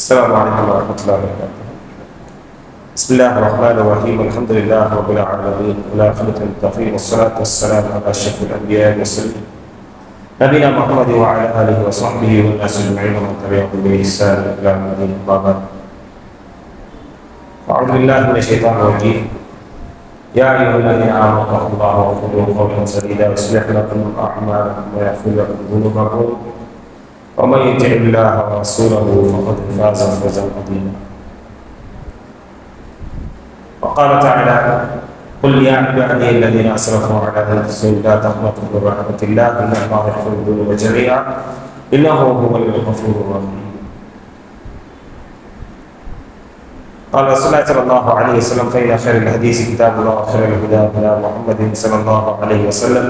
السلام عليكم ورحمة الله وبركاته. بسم الله الرحمن الرحيم. الحمد لله رب العالمين والعاقبة للمتقين والصلاة والسلام على أشرف الأنبياء والمرسلين نبينا محمد وعلى آله وصحبه والناس أجمعين ومن تبعهم بإحسان إلى يوم الدين. أما بعد، أعوذ بالله من الشيطان الرجيم. يا أيها الذين آمنوا اتقوا الله وقولوا قولا سديدا يصلح لكم أعمالكم ويغفر لكم ذنوبكم ومن يطع الله ورسوله فقد فاز فوزا عظيما. وقال تعالى: قل يا عبادي الذين اسرفوا على انفسهم لا تقنطوا من رحمة الله ان الله يغفر الذنوب جميعا انه هو الغفور الرحيم. قال رسول الله صلى الله عليه وسلم: فإن خير الحديث كتاب الله وخير الهدى هدى محمد صلى الله عليه وسلم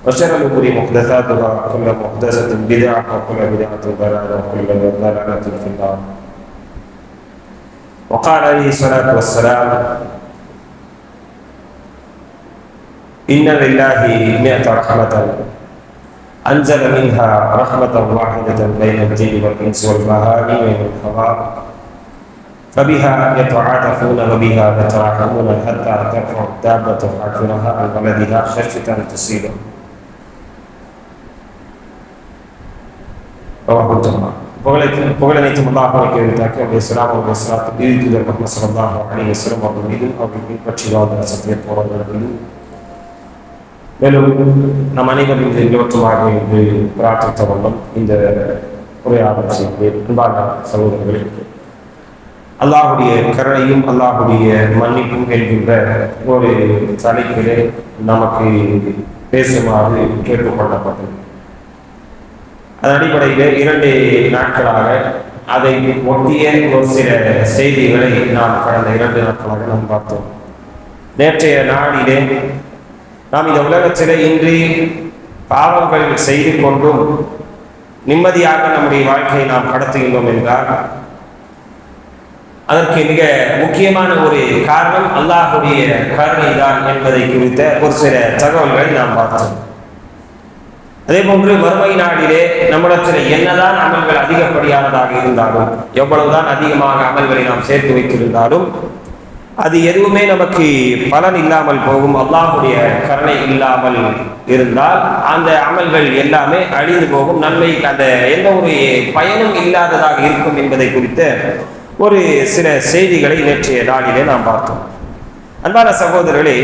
وشر الأمور محدثاتها وكل محدثة بدعة وكل بدعة ضلالة وكل ضلالة في النار. وقال عليه الصلاة والسلام: إن لله 100 رحمة أنزل منها رحمة واحدة بين الجن والإنس والبهائم والحوام فبها يتعاطفون وبها يتراحمون حتى ترفع الدابة حافرها عن ولدها خشية أن تصيبه. புகழனைத்தும் அல்லாஹ்வுக்கு உரித்தாக்கி அவருடைய ஸலாமும் வஸலாத்தும் இறுதிதூதர் முஹம்மது ஸல்லல்லாஹு அலைஹி வஸல்லம் அவர்கள் மீதும் அவர்கள் பின்பற்றி வாழ்ந்த சத்திய தோழர்கள் மீதும் மேலும் நம் அனைவரும் இலவசமாக என்று பிரார்த்தித்த வண்ணம் இந்த உரையாடல் செய்கிறேன். அன்பான சகோதரர்களுக்கு அல்லாஹுடைய கருணையும் அல்லாஹுடைய மன்னிப்பும் என்கின்ற ஒரு தலைப்பிலே நமக்கு பேசுமாறு கேட்டுக்கொள்ளப்பட்டது. அதன் அடிப்படையில் 2 நாட்களாக அதை ஒட்டிய ஒரு சில செய்திகளை நாம் கடந்த 2 நாட்களாக நாம் பார்த்தோம். நேற்றைய நாளிலே நாம் இந்த உலகத்திலே இன்று பாவங்கள் செய்து கொண்டும் நிம்மதியாக நம்முடைய வாழ்க்கையை நாம் கடத்துகின்றோம் என்றால் அதற்கு மிக முக்கியமான ஒரு காரணம் அல்லாஹுடைய கருணை தான் என்பதை குறித்த ஒரு சில தகவல்களை நாம் பார்த்தோம். அதே போன்று மறுமை நாளிலே நம்மிடத்தில் என்னதான் அமல்கள் அதிகப்படியானதாக இருந்தாலும், எவ்வளவுதான் அதிகமாக அமல்களை நாம் சேர்த்து வைத்திருந்தாலும் அது எதுவுமே நமக்கு பலன் இல்லாமல் போகும். அல்லாஹுடைய கருணை இல்லாமல் இருந்தால் அந்த அமல்கள் எல்லாமே அழிந்து போகும், நன்மைக்கு அந்த எந்த ஒரு பயனும் இல்லாததாக இருக்கும் என்பதை குறித்த ஒரு சில செய்திகளை நேற்றைய நாளிலே நாம் பார்த்தோம். அன்பான சகோதரர்களே,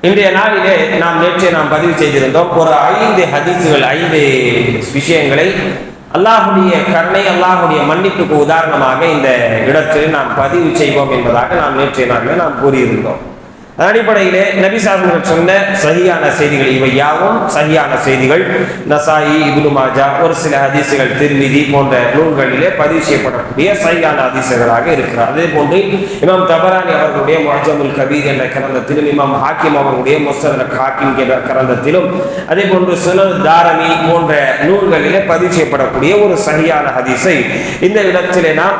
இன்றைய நாளிலே நேற்றைய நாம் பதிவு செய்திருந்தோம் ஒரு 5 ஹதீசுகள், 5 விஷயங்களை அல்லாஹுடைய கருணை அல்லாஹுடைய மன்னிப்புக்கு உதாரணமாக இந்த இடத்தில் நாம் பதிவு செய்வோம் என்பதாக நாம் நேற்றைய நாளில் நாம் கூறியிருந்தோம். அதன் அடிப்படையிலே நபி ஸல்லல்லாஹு சொன்ன சரியான செய்திகள் இவை யாவும் சரியான செய்திகள். நசாயி, இப்னு மாஜா, ஒரு சில ஹதீசுகள் திர்மிதி போன்ற நூல்களிலே பதிவு செய்யப்படக்கூடிய சரியான ஹதீசுகளாக இருக்கிறார். அதே போன்று இமாம் தபரானி அவர்களுடைய முஅஜமுல் கபீர் என்ற கிரந்தத்திலும், இமாம் ஹாக்கிம் அவர்களுடைய முஸ்தத்ரக் ஹாக்கிம் என்ற கிரந்தத்திலும், அதே போன்று சுனன் தாரமி போன்ற நூல்களிலே பதிவு செய்யப்படக்கூடிய ஒரு சரியான ஹதீஸை இந்த இடத்திலே நாம்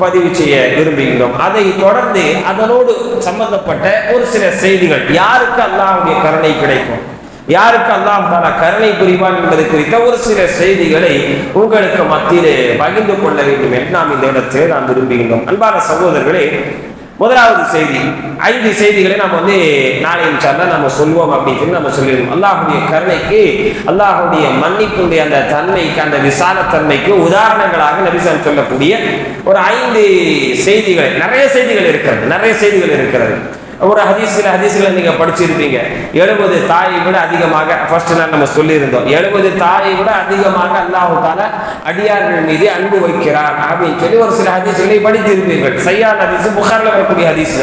பதிவு செய்ய விரும்புகின்றோம். அதை தொடர்ந்து அதனோடு சம்பந்தப்பட்ட ஒரு சில செய்திகள், யாருக்கு அல்லாஹ்வுடைய கருணை கிடைக்கும், யாருக்கு அல்லாஹ் தஆலா கருணை புரிவான் என்பது குறித்த ஒரு சில செய்திகளை உங்களுக்கு மத்தியிலே பகிர்ந்து கொள்ள வேண்டும் என்று நாம் இந்த இடத்தில் நாம் விரும்புகின்றோம். அன்பான சகோதரர்களே, முதலாவது செய்தி, 5 செய்திகளை நாம் நாளை இன்ஷாஅல்லாஹ் நம்ம சொல்வோம் அப்படின்னு சொல்லி நம்ம சொல்லிடுவோம். அல்லாஹுடைய கருணைக்கு, அல்லாஹுடைய மன்னிப்புடைய அந்த தன்மைக்கு, அந்த விசாலத்தன்மைக்கு உதாரணங்களாக நபி ஸல்லல்லாஹு அலைஹி சொல்லக்கூடிய ஒரு 5 செய்திகள். நிறைய செய்திகள் இருக்கிறது. ஒரு சில ஹதீஸ்களை நீங்க படிச்சிருப்பீங்க. 70 தாயை விட அதிகமாக, ஃபர்ஸ்ட் நாள் நம்ம சொல்லியிருந்தோம், 70 தாயை விட அதிகமாக அல்லாஹ் தஆலா அடியார்கள் மீது அன்பு வைக்கிறான் அப்படின்னு சொல்லி ஒரு சில ஹதீஸ்களை படித்திருப்பீர்கள். சையான ஹதீஸ், புகார்ல வரக்கூடிய ஹதீஸ்.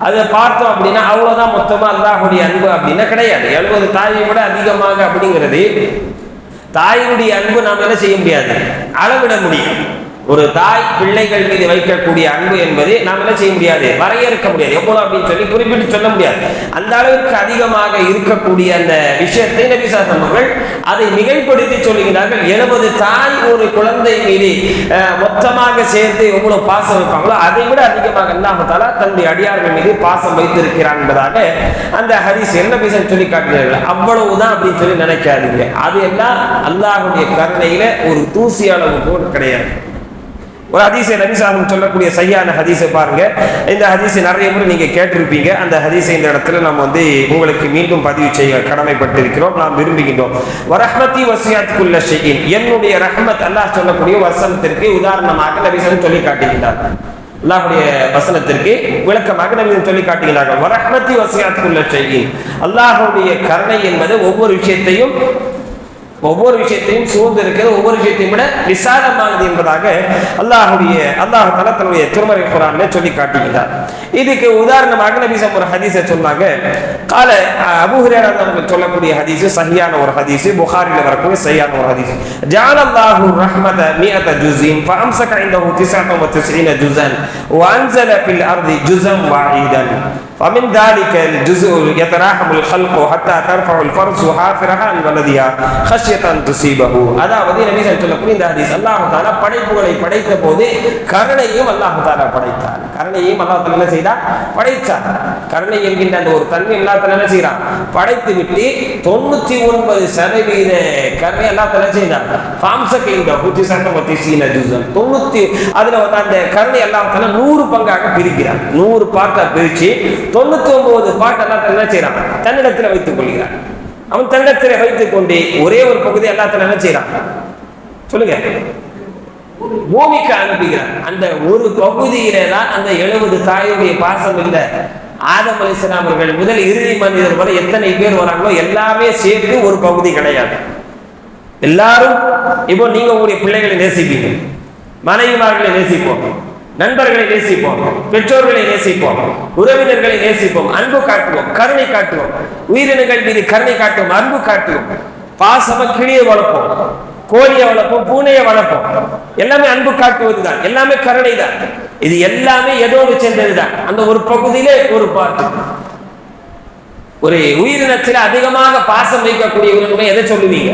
அதை பார்த்தோம் அப்படின்னா அவ்வளவுதான் மொத்தமா அல்லாஹுடைய அன்பு அப்படின்னா கிடையாது. 70 தாயை விட அதிகமாக அப்படிங்கிறது, தாயினுடைய அன்பு நாம் என்ன செய்ய முடியாது, அளவிட முடியும். ஒரு தாய் பிள்ளைகள் மீது வைக்கக்கூடிய அன்பு என்பதை நாம் என்ன செய்ய முடியாது, வரையறுக்க முடியாது. எவ்வளவு அப்படின்னு சொல்லி குறிப்பிட்டு சொல்ல முடியாது. அந்த அளவிற்கு அதிகமாக இருக்கக்கூடிய அந்த விஷயத்தை நபி ஸல்லல்லாஹு அலைஹி வஸல்லம் அதை மிகைப்படுத்தி சொல்லுகிறார்கள். 70 தாய் ஒரு குழந்தை மீது மொத்தமாக சேர்த்து எவ்வளவு பாசம் வைப்பாங்களோ அதை விட அதிகமாக அல்லாஹ் தஆலா தன்னுடைய அடியார்கள் மீது பாசம் வைத்திருக்கிறான் என்பதாக அந்த ஹதீஸ் என்ன பேச சொல்லி காட்டுகிறார்கள். அவ்வளவுதான் அப்படின்னு சொல்லி நினைக்காதீங்க. அது எல்லாம் அல்லாஹ்வுடைய கருணையில ஒரு தூசி அளவு கூட கிடையாது. ஒரு ஹதீஸை நபி ஸல்லல்லாஹு சொல்லக்கூடிய சஹீஹான ஹதீஸை பாருங்க. இந்த ஹதீஸை நிறைய முறை நீங்க கேட்டிருப்பீங்க. அந்த ஹதீஸை இந்த இடத்துல நாம் உங்களுக்கு மீண்டும் பதிவு செய்ய கடமைப்பட்டிருக்கிறோம். நாம் விரும்புகின்றோம். வரஹ்மதி வஸியத் குல்ல ஷைஇன், என்னுடைய ரஹ்மத் அல்லாஹ் சொல்லக்கூடிய வசனத்திற்கு உதாரணமாக நபி ஸல்லல்லாஹு சொல்லி காட்டுகிறார். அல்லாஹ்வுடைய வசனத்திற்கு விளக்கமாக நபி சொல்லி காட்டுகிறார்கள். வரஹ்மதி வஸியத் குல்ல ஷைஇன், அல்லாஹ்வுடைய கருணை என்பது ஒவ்வொரு விஷயத்தையும் சூழ்ந்து இருக்கிறது, ஒவ்வொரு விஷயத்தையும் விட விசாலமானது என்பதாக அல்லாஹ் தஆலா தன்னுடைய திருமறை குர்ஆனிலே சொல்லி காட்டுகிறார். இதுக்கு உதாரணமாக நபி ஸல்லல்லாஹு ஒரு ஹதீஸை சொன்னாங்க. கால அபூ ஹுரைரா அவர்கள் சொல்லக்கூடிய ஹதீஸ் சஹீஹான ஒரு ஹதீஸ், புகாரில வரக்கூடிய சஹீஹான ஒரு ஹதீஸ். ஜஅலல்லாஹு ரஹ்மத 100 ஜுஸின் ஃபஅம்ஸக இன்தஹு 99 ஜுஸன் வஅன்ஸல ஃபில் அர்தி ஜுஸன் வாஹிதன் فمن ذلك الجزء يتراحم الخلق حتى ترفع الفرس حافرها عن ولدها خشية أن تصيبه. அதாவது நபி சொல்லக்கூடிய இந்த ஹதீஸ், அல்லாஹ் தஆலா படைப்புகளை படைத்த போது கருணையும் அல்லாஹ் தஆலா படைத்தார். கருணையும் அல்லாஹ் தஆலா என்ன செய்தார்? படைத்தார். கருணை என்கின்ற அந்த ஒரு தன்மை அல்லாஹ் தஆலா என்ன செய்றான்? படைத்து விட்டு 99% கருணை அல்லாஹ் தஆலா செய்தார். ஃபாம்ஸக இந்த 99 ஜுஸன் 90 அதுல அந்த கருணை அல்லாஹ் தஆலா 100 பங்காக பிரிக்கிறார். 100 பார்ட்டா பிரிச்சு 99 பாட்டு அல்லாஹ் என்ன செய்யறான்? தன்னிடத்தில் வைத்துக் கொள்கிறான். அவன் தன்னிடத்தில் வைத்துக் கொண்டு ஒரே ஒரு பகுதி அல்லாஹ் என்ன செய்யறான்? சொல்லுங்க, பூமிக்கு அனுப்புகிறான். அந்த ஒரு பகுதியில தான் அந்த 70 தாயுடைய பாசம் இல்லை. ஆதம் அலைஹிஸ்ஸலாம் அவர்கள் முதல் இறுதி மனிதர் வரை எத்தனை பேர் வராங்களோ எல்லாமே சேர்த்து ஒரு பகுதி கிடையாது. எல்லாரும் இப்போ நீங்க உங்களுடைய பிள்ளைகளை நேசிப்பீங்க, மனைவிமார்களை நேசிப்போம், நண்பர்களை நேசிப்போம், பெற்றோர்களை நேசிப்போம், உறவினர்களை நேசிப்போம், அன்பு காட்டுவோம், கருணை காட்டுவோம், உயிரினங்கள் மீது கருணை காட்டுவோம், அன்பு காட்டுவோம், பாசம கிளியை வளர்ப்போம், கோழியை வளர்ப்போம், பூனையை வளர்ப்போம். எல்லாமே அன்பு காட்டுவதுதான், எல்லாமே கருணை தான். இது எல்லாமே எதோடு சேர்ந்ததுதான். அந்த ஒரு பகுதியிலே ஒரு பாட்டு. ஒரு உயிரினத்தில் அதிகமாக பாசம் வைக்கக்கூடிய உயிரினமே எதை சொல்லுவீங்க?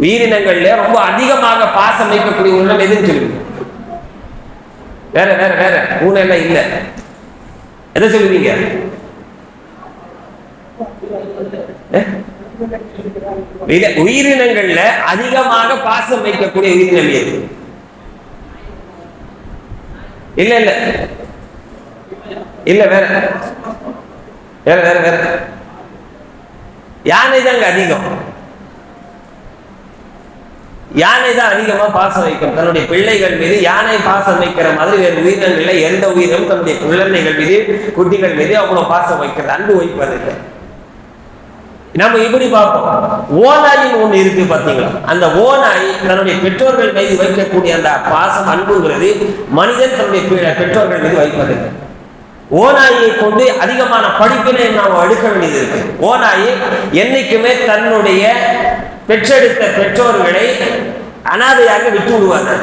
உயிரினங்கள்ல ரொம்ப அதிகமாக பாசம் வைக்கக்கூடிய உயிரினம் எதுன்னு சொல்லுவீங்க? வேற வேற வேற மூணு எல்லாம் இல்ல, எதை சொல்லுவீங்க? உயிரினங்கள்ல அதிகமாக பாசம் வைக்கக்கூடிய உயிரினம் எது? இல்ல இல்ல இல்ல வேற வேற வேற வேற யானை தாங்க அதிகம். யானை தான் அதிகமா பாசம் வைக்கும் தன்னுடைய பிள்ளைகள் மீது. யானை பாசம் வைக்கிற மாதிரி வேறு உயிரினங்கள்ல எந்த உயிரினம் தன்னுடைய குழந்தைகள் மீது, குட்டிகள் மீது அவ்வளவு பாசம் வைக்கிறது, அன்பு வைப்பதில்லை. நம்ம இப்படி பார்ப்போம். ஓநாயின் ஒண்ணு இருக்கு பாத்தீங்களா? அந்த ஓநாய் தன்னுடைய பெற்றோர்கள் மீது வைக்கக்கூடிய அந்த பாசம், அன்புங்கிறது மனிதன் தன்னுடைய பெற்றோர்கள் மீது வைப்பதில்லை. ஓநாயை கொண்டு அதிகமான படிப்பினை நாம் எடுக்க வேண்டியது இருக்கு. ஓநாய் என்னைக்குமே தன்னுடைய பெற்றெடுத்த பெற்றோர்களை அனாதையாக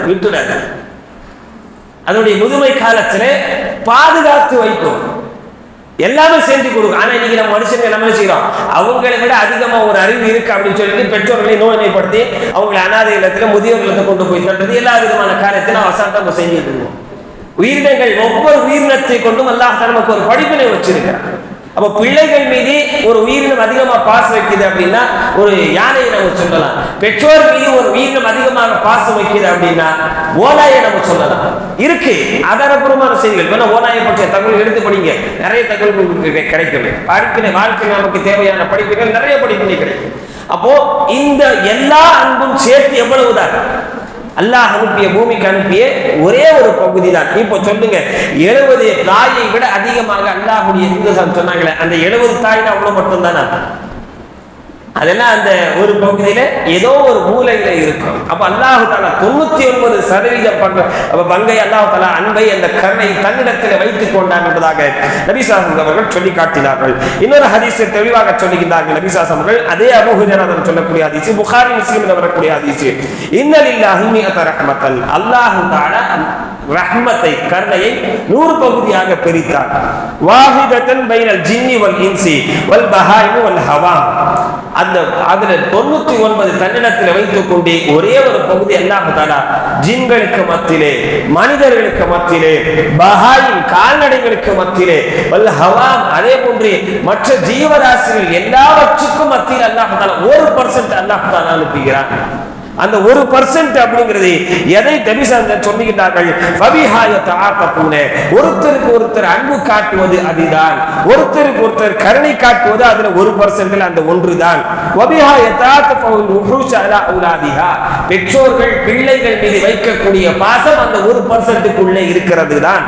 விட்டுடாது. அதனுடைய முதுமை காலத்துல பாதுகாத்து வைக்கும், எல்லாமே செஞ்சு கொடுக்கும். ஆனா இன்னைக்கு நம்ம மனுஷங்க என்ன செய்யறோம்? அவங்களை விட அதிகமா ஒரு அறிவு இருக்கு அப்படின்னு சொல்லிட்டு பெற்றோர்களை நோய்மைப்படுத்தி அவங்களை அனாதை இல்லத்துல, முதியோர் இல்லத்தை கொண்டு போய் தட்டுறது, எல்லா விதமான காரியத்தையும் அவசானத்தை நம்ம செஞ்சுட்டு இருக்கோம். உயிரினங்கள் ஒவ்வொரு உயிரினத்தை கொண்டும் அல்லாஹ் நமக்கு ஒரு படிப்பினை வச்சிருக்கிறார். அப்ப பிள்ளைகள் மீது ஒரு உயிரினம் அதிகமா பாசம் வைக்குது அப்படின்னா ஒரு யானையை நம்ம சொல்லலாம். பெற்றோர் மீது ஒரு உயிரினம் அதிகமாக பாசம் வைக்குது அப்படின்னா ஓநாயை நம்ம சொல்லலாம். இருக்கு ஆதாரபூர்வமான செய்திகள். வேணா ஓநாயை பற்றிய தகவல் எடுத்து படிங்க, நிறைய தகவல்கள் கிடைக்கும். படிப்பினை, வாழ்க்கை நமக்கு தேவையான படிப்புகள் நிறைய படிப்பினை கிடைக்கும். அப்போ இந்த எல்லா அன்பும் சேர்த்து எவ்வளவுதான் அல்லாஹ் அனுப்பிய, பூமிக்கு அனுப்பிய ஒரே ஒரு பகுதி தான். இப்போ சொல்லுங்க, 70 தாயை விட அதிகமாக அல்லாஹ்வுடைய சொன்னாங்களே, அந்த 70 தாய்னா அவ்வளவு மட்டும் தானே? அதெல்லாம் அந்த ஒரு பகுதியில ஏதோ ஒரு மூலையில இருக்கும். அப்ப அல்லாஹ் தஆலா 99% பங்கை அல்லாஹ் தஆலா அன்பை, அந்த கருணை தன்னிடத்தில் வைத்துக் கொண்டார் என்பதாக நபி ஸல்லல்லாஹு அலைஹி அவர்கள் சொல்லி காட்டினார்கள். இன்னொரு ஹதீஸை தெளிவாக சொல்லுகின்றார்கள் நபி ஸல்லல்லாஹு அலைஹி அவர்கள். அதே அபூ ஹுரைரா சொல்லக்கூடிய ஹதீஸ், புகாரி முஸ்லிமில் வரக்கூடிய ஹதீஸ். இன்ன லில்லாஹி மிஅத ரஹ்மத்தன், அல்லாஹ் தஆலா ரஹ்மத்தை, கருணையை 100 பகுதியாக பிரித்தார். வாஹிதத்தன் பைனல் ஜின்னி வல் இன்சி வல் பஹாயிமி வல் ஹவாம். அந்த அதுல 99 தன்னிடத்தில் வைத்துக் கொண்டு ஒரே ஒரு பகுதி அல்லாஹ் தஆலா ஜின்களுக்கு மத்தியிலே, மனிதர்களுக்கு மத்தியிலே, பஹாயிம் கால்நடைகளுக்கு மத்தியிலே, வல் ஹவாம் அதே போன்று மற்ற ஜீவராசிகள் எல்லாவற்றுக்கும் மத்தியில் அல்லாஹ் தஆலா 1% அல்லாஹ் தஆலா அனுப்புகிறான். அந்த 1% அப்படிங்கிறது எதை சொல்லுகிறார்கள்? ஒருத்தருக்கு ஒருத்தர் அன்பு காட்டுவது அதுதான், ஒருத்தருக்கு ஒருத்தர் கருணை காட்டுவது அதுல 1% அந்த ஒன்றுதான். பெற்றோர்கள் பிள்ளைகள் மீது வைக்கக்கூடிய பாசம் அந்த 1%க்குள்ளே இருக்கிறது தான்.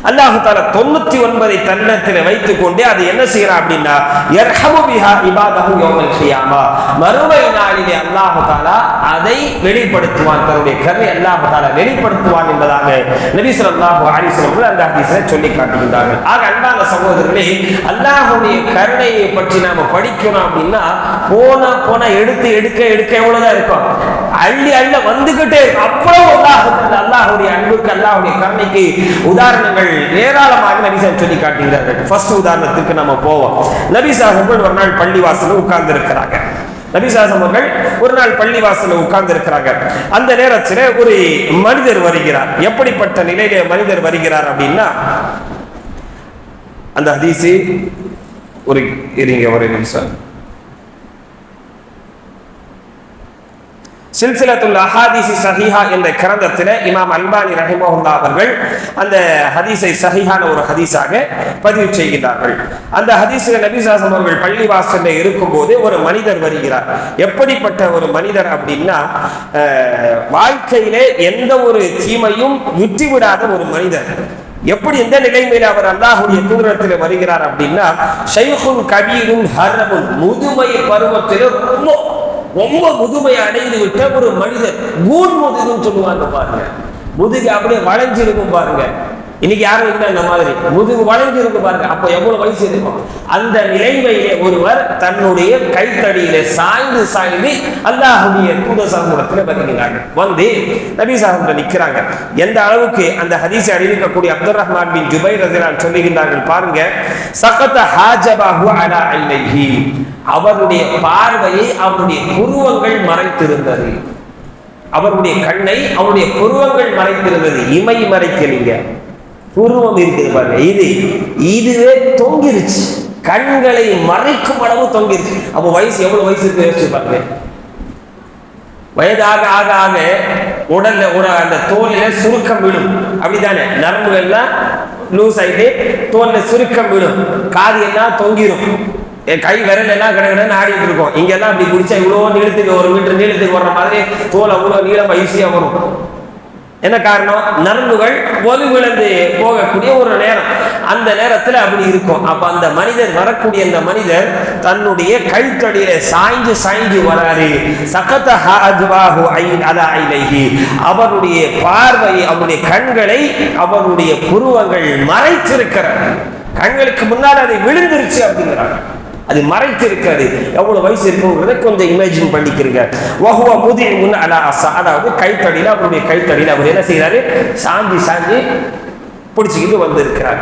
அல்லாஹ் தஆலா 99 தன்னத்தில் வைத்துக் கொண்டு அதை என்ன செய்யறான் அப்படின்னா யர்ஹமு பிஹா இபாதஹு யௌமல் கியாமா, மறுமை நாளிலே அல்லாஹ் தஆலா அதை வெளிப்படுத்துவான், தன்னுடைய கருணை அல்லாஹ் தஆலா வெளிப்படுத்துவான் என்பதாக நபி ஸல்லல்லாஹு அலைஹி வஸல்லம் அந்த ஹதீஸை சொல்லி காட்டுகிறார்கள். ஆக அன்பான சகோதரர்களே, அல்லாஹ்வுடைய கருணையை பற்றி நாம படிக்கணும் அப்படின்னா போன எடுக்க எவ்வளவுதான் இருக்கும், அள்ளி வந்துகிட்டே இருக்கும். அவ்வளவு அல்லாஹ்வுடைய அன்புக்கு அல்லாஹ்வுடைய கருணைக்கு உதாரணங்கள் ஏராளமாக நபி ஸல்லல்லாஹு சொல்லி காட்டுகிறார்கள். ஃபர்ஸ்ட் உதாரணத்துக்கு நம்ம போவோம். நபி ஸல்லல்லாஹு ஒரு நாள் பள்ளிவாசல்ல உட்கார்ந்து இருக்கிறாங்க. நபி ஸல்லல்லாஹு அவர்கள் ஒரு நாள் பள்ளிவாசல்ல உட்கார்ந்து இருக்கிறாங்க. அந்த நேரத்தில் ஒரு மனிதர் வருகிறார். எப்படிப்பட்ட நிலையிலே மனிதர் வருகிறார் அப்படின்னா, அந்த ஹதீஸ் ஒரு நிமிஷம், சில்சிலத்துல் அஹாதீஸி ஸஹீஹா என்ற கிரந்தத்தில் இமாம் அல்பானி ரஹிமஹுல்லாஹ் அவர்கள் அந்த ஹதீஸை ஸஹீஹான ஒரு ஹதீஸாக பதிவு செய்கிறார்கள். அந்த ஹதீஸில் நபி ஸல்லல்லாஹு அலைஹி அவர்கள் பள்ளிவாசலில் இருக்கும்போது ஒரு மனிதர் வருகிறார். எப்படிப்பட்ட ஒரு மனிதர் அப்படின்னா, வாழ்க்கையிலே எந்த ஒரு தீமையும் விட்டுவிடாத ஒரு மனிதர். எப்படி எந்த நிலைமையில அவர் அல்லாஹ்வுடைய தூதரத்தில் வருகிறார் அப்படின்னா, ஷைഖுன் கபீருன் ஹர்ரமுன், முதுமை பருவத்தில் ரொம்ப முதுமை அடைந்து விட்ட ஒரு மனிதர். கூன் முதுகுன்னு சொல்லுவாங்க பாருங்க, முதுகு அப்படியே வளைஞ்சிருக்கும் பாருங்க. இன்னைக்கு யாரும் இல்லை இந்த மாதிரி, முதுகு வளைஞ்சிருக்கு பாருங்க. அப்போ எவ்வளவு வயசு இருக்கும்? அந்த நிலைமையிலே ஒருவர் தன்னுடைய கைத்தடியிலே சாய்ந்து அல்லாஹ்வுடைய தூதர் சமூகத்தில் வருகிறார்கள். வந்து நபி ஸல்லல்லாஹு நிற்கிறாங்க. எந்த அளவுக்கு அந்த ஹதீஸை அறிவிக்கக்கூடிய அப்துர் ரஹ்மான் பின் ஜுபைர் ரலியல்லாஹு சொல்லுகிறார்கள் பாருங்க, சகத ஹாஜபஹு அலா ஐனைஹி, அவருடைய பார்வையை அவருடைய புருவங்கள் மறைத்திருந்தது. அவருடைய கண்ணை அவருடைய புருவங்கள் மறைத்திருந்தது. இமை மறைக்கலீங்க, புருவம் இருக்குது பாருங்க, இதுவே தொங்கிருச்சு, கண்களை மறைக்கும் அளவு தொங்கிருச்சு. அப்போ வயசு எவ்வளவு வயசு இருக்கு யோசிச்சு பாருங்க. வயதாக ஆக ஆக உடல்ல அந்த தோலில சுருக்கம் விடும், அப்படித்தானே? நரம்புகள்லாம் லூஸ் ஆயிட்டு தோல்ல சுருக்கம் விடும், காது எல்லாம் தொங்கிரும், கை விரல் எல்லாம் கடற்கடன்னு ஆடிட்டு இருக்கும். இங்கெல்லாம் அப்படி குடிச்சா இவ்வளோ நீளத்துக்கு, 1 மீட்டர் நீளத்துக்கு வர்ற மாதிரி தோல் அவ்வளோ நீளம் ஈஸியா வரும். என்ன காரணம்? நரம்புகள் வலுவிழந்து போகக்கூடிய ஒரு நேரம், அந்த நேரத்தில் அப்படி இருக்கும். அப்ப அந்த மனிதர் வரக்கூடிய அந்த மனிதர் தன்னுடைய கைத்தடியில சாய்ந்து வராரு. சகத ஹாஜ்வாஹு அலா ஐனைஹி, அவருடைய பார்வை, அவருடைய கண்களை அவருடைய புருவங்கள் மறைத்திருக்கிறார். கண்களுக்கு முன்னால் அதை விழுந்துருச்சு அப்படிங்கிறாங்க, அது மறைத்திருக்கிறது. எவ்வளவு வயசு இருக்குங்கிறத கொஞ்சம் இமேஜின் பண்ணிக்கிறீங்க. வஹுவ முதிமுன் அலா அஸா, அதாவது கைத்தடியில, அவருடைய கைத்தடியில அவர் என்ன செய்யறாரு? சாஞ்சி பிடிச்சிக்கிட்டு வந்திருக்கிறார்.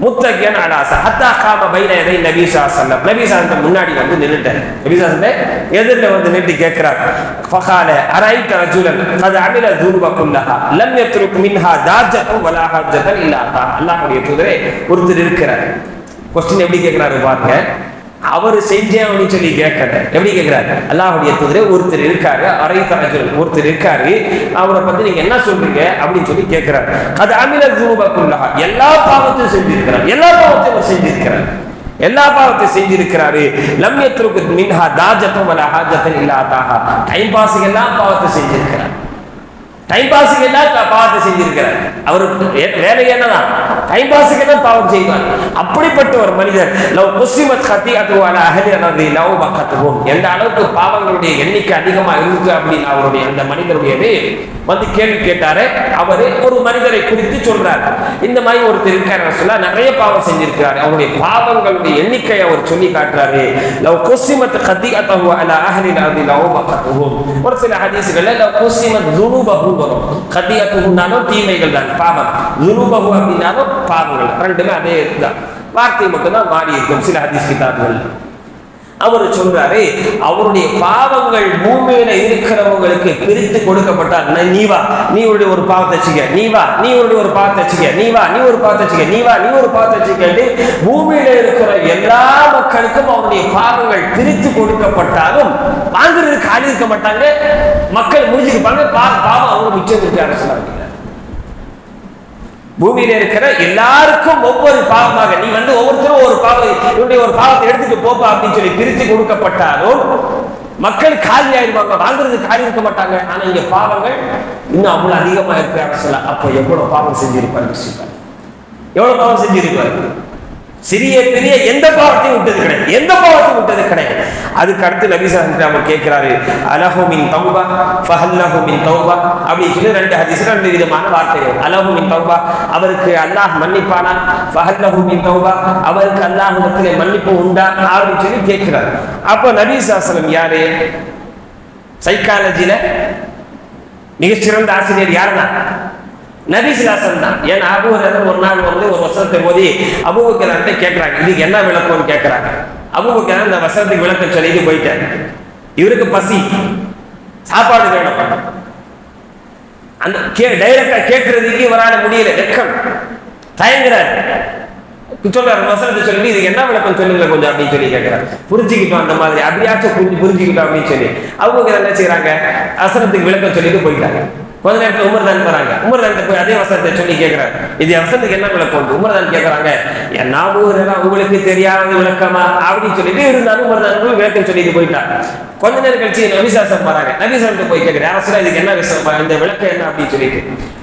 முத்தகியன் அலா அஸா ஹத்தா காம பைன யதை நபி ஸல்லல்லாஹு அலைஹி வஸல்லம், நபி ஸல்லல்லாஹு முன்னாடி வந்து நின்னுட்டார். நபி ஸல்லல்லாஹு எதிரில் வந்து நின்று கேட்கிறார். ஃபகால அரைத ரஜுலன் கத் அமில ذنوب குல்லஹா லம் யத்ருக் மின்ஹா தாஜத்தன் வலா ஹஜ்ஜத்தன் இல்லா தா. அல்லாஹ்வுடைய தூதரே, ஒருத்தர் இருக்கிறார். क्वेश्चन எப்படி கேட்கிறாரு பாருங்க, அவர் செஞ்சேன் அப்படின்னு சொல்லி கேட்கல, எப்படி கேட்கிறாரு? அல்லாஹ்வுடைய தூதரே, ஒருத்தர் இருக்காரு, ஒருத்தர் இருக்காரு, அவரை பத்தி நீங்க என்ன சொல்றீங்க அப்படின்னு சொல்லி கேட்கிறாரு. அது அமில ذنوب குல்லஹா, எல்லா பாவத்தையும் செஞ்சிருக்கிறார், எல்லா பாவத்தையும் அவர் செஞ்சிருக்கிறார், எல்லா பாவத்தையும் செஞ்சிருக்கிறாரு. லம் யத்ருக் மின்ஹா தாஜத்தன் வலா ஹாஜத்தன் இல்லா தாஹா, டைம் பாஸுக்கு எல்லாம் பாவத்தை செஞ்சிருக்கிறார், டைம் பாஸுக்கு எல்லாம் பாவத்தை செஞ்சிருக்கிறார். அவருக்கு வேலை என்னதான்? டைம் பாஸுக்கு எல்லாம் பாவம் செய்வார். அப்படிப்பட்ட ஒரு மனிதர் லவ் குஸிமத் ஹத்தியத்து அலா அஹ்லி அர்தி லவ் பக்கத்துஹும், எந்த அளவுக்கு பாவங்களுடைய எண்ணிக்கை அதிகமா இருக்கு அப்படின்னு அவருடைய அந்த மனிதருடையது வந்து கேள்வி கேட்டாரு. அவரு ஒரு மனிதரை குறித்து சொல்றார், இந்த மாதிரி ஒருத்தர் இருக்காரு சொல்ல, நிறைய பாவம் செஞ்சிருக்கிறார், அவருடைய பாவங்களுடைய எண்ணிக்கை அவர் சொல்லி காட்டுறாரு. லவ் குஸிமத் ஹத்தியத்து அலா அஹ்லி அர்தி லவ் பக்கத்துஹும். ஒரு சில ஹதீஸ்கள்ல லவ் குஸிமத் ذنوبஹு வரும். ஹத்தியத்துனாலும் தீமைகள் தான், பாவம். ذنوبஹு அப்படினாலும் பாவங்கள், ரெண்டுமே அதே தான், வார்த்தை மட்டும் தான் மாறி இருக்கும் சில ஹதீஸ் கிதாபுகள். அவர் சொல்றாரு, அவருடைய பாவங்கள் பூமியில இருக்கிறவங்களுக்கு பிரித்து கொடுக்கப்பட்டால், நீ வா, நீ ஒரு பாவத்தை வச்சுக்க, நீ வா, நீ ஒரு பாவத்தை வச்சுக்க, நீ வா, நீ ஒரு பாவத்தை வச்சுக்க, நீ வா, நீ ஒரு பாவத்தை வச்சுக்கிட்டு பூமியில இருக்கிற எல்லா மக்களுக்கும் அவருடைய பாவங்கள் பிரித்து கொடுக்கப்பட்டாலும் வாங்குறதுக்கு காலி இருக்க மாட்டாங்க, மக்கள் முடிஞ்சிருப்பாங்க, பாவம் அவங்க மிச்சம் இருக்காரு சொன்னாங்க. பூமியில இருக்கிற எல்லாருக்கும் ஒவ்வொரு பாவமாக நீ ஒவ்வொருத்தரும் ஒரு பாவம், இவருடைய ஒரு பாவத்தை எடுத்துட்டு போப்பா அப்படின்னு சொல்லி பிரித்து கொடுக்கப்பட்டாலும் மக்கள் காலி ஆயிடுவாங்க, வாழ்றது காலி இருக்க மாட்டாங்க. ஆனா இங்க பாவங்கள் இன்னும் அவ்வளவு அதிகமா இருக்கிறாங்க சொல்ல. அப்ப எவ்வளவு பாவம் செஞ்சிருப்பாரு, எவ்வளவு பாவம் செஞ்சிருப்பாரு. சிறிய பெரிய எந்த பாவத்தையும் விட்டது கிடையாது, எந்த பாவத்தையும் விட்டது கிடையாது. அதுக்கு அடுத்து நபி ஸல்லல்லாஹு அலைஹி வஸல்லம் கேட்கிறாரு, அலஹு மின் தௌபா ஃபஹல்லஹு மின் தௌபா அப்படி சொல்லி ரெண்டு ஹதீஸ்ல ரெண்டு விதமான வார்த்தைகள். அலஹு மின் தௌபா, அவருக்கு அல்லாஹ் மன்னிப்பானா, ஃபஹல்லஹு மின் தௌபா, அவருக்கு அல்லாஹ்விடத்திலே மன்னிப்பு உண்டா அப்படின்னு சொல்லி கேட்கிறார். அப்போ நபி ஸல்லல்லாஹு அலைஹி வஸல்லம் யாரு? சைக்காலஜில மிகச்சிறந்த ஆசிரியர் யாருன்னா நபி ஸல்லல்லாஹு அலைஹி வஸல்லம் தான். ஏன்னா அபூ ஹுரைரா ஒரு நாள் ஒரு வசனத்தை ஓதி அபூபக்கர்கிட்ட கேட்கிறாங்க, இதுக்கு என்ன விளக்கம்னு கேட்கிறாங்க. அபூபக்கர் அந்த வசனத்துக்கு விளக்கம் சொல்லிட்டு போயிட்டார். இவருக்கு பசி, சாப்பாடு வேணும். அந்த டைரக்டா கேட்கறதுக்கு இவரால முடியல, வெக்கம், தயங்குறாரு. சொல்றாரு வசனத்தை சொல்லி இதுக்கு என்ன விளக்கம் சொல்லுங்க கொஞ்சம் அப்படின்னு சொல்லி கேட்கிறாரு. புரிஞ்சுக்கிட்டோம் அந்த மாதிரி அப்படியாச்சும் புரிஞ்சுக்கிட்டோம் அப்படின்னு சொல்லி அவங்க என்ன செய்யறாங்க, வசனத்துக்கு விளக்கம் சொல்லிட்டு போயிட்டாங்க. கொஞ்ச நேரத்தில் உமர்தான் வராங்க. உமர்தான் போய் அதே வசனத்தை சொல்லி கேட்கிறாங்க, இது வசனத்துக்கு என்ன விளக்கம்? உமர்தான் கேட்கறாங்க, என்ன உங்களுக்கு தெரியாத விளக்கமா அப்படின்னு சொல்லிட்டு இருந்தாலும் உமர்தான் விளக்கம் சொல்லிட்டு போயிட்டாங்க. கொஞ்ச நேரம் கழிச்சு நபி ஸல்லல்லாஹு அலைஹி வஸல்லம் வராங்க. நபி ஸல்லல்லாஹு அலைஹி வஸல்லம் போய் கேட்கிறார், அரசரா இதுக்கு என்ன விஷயம், இந்த விளக்கம் என்ன அப்படின்னு சொல்லிட்டு.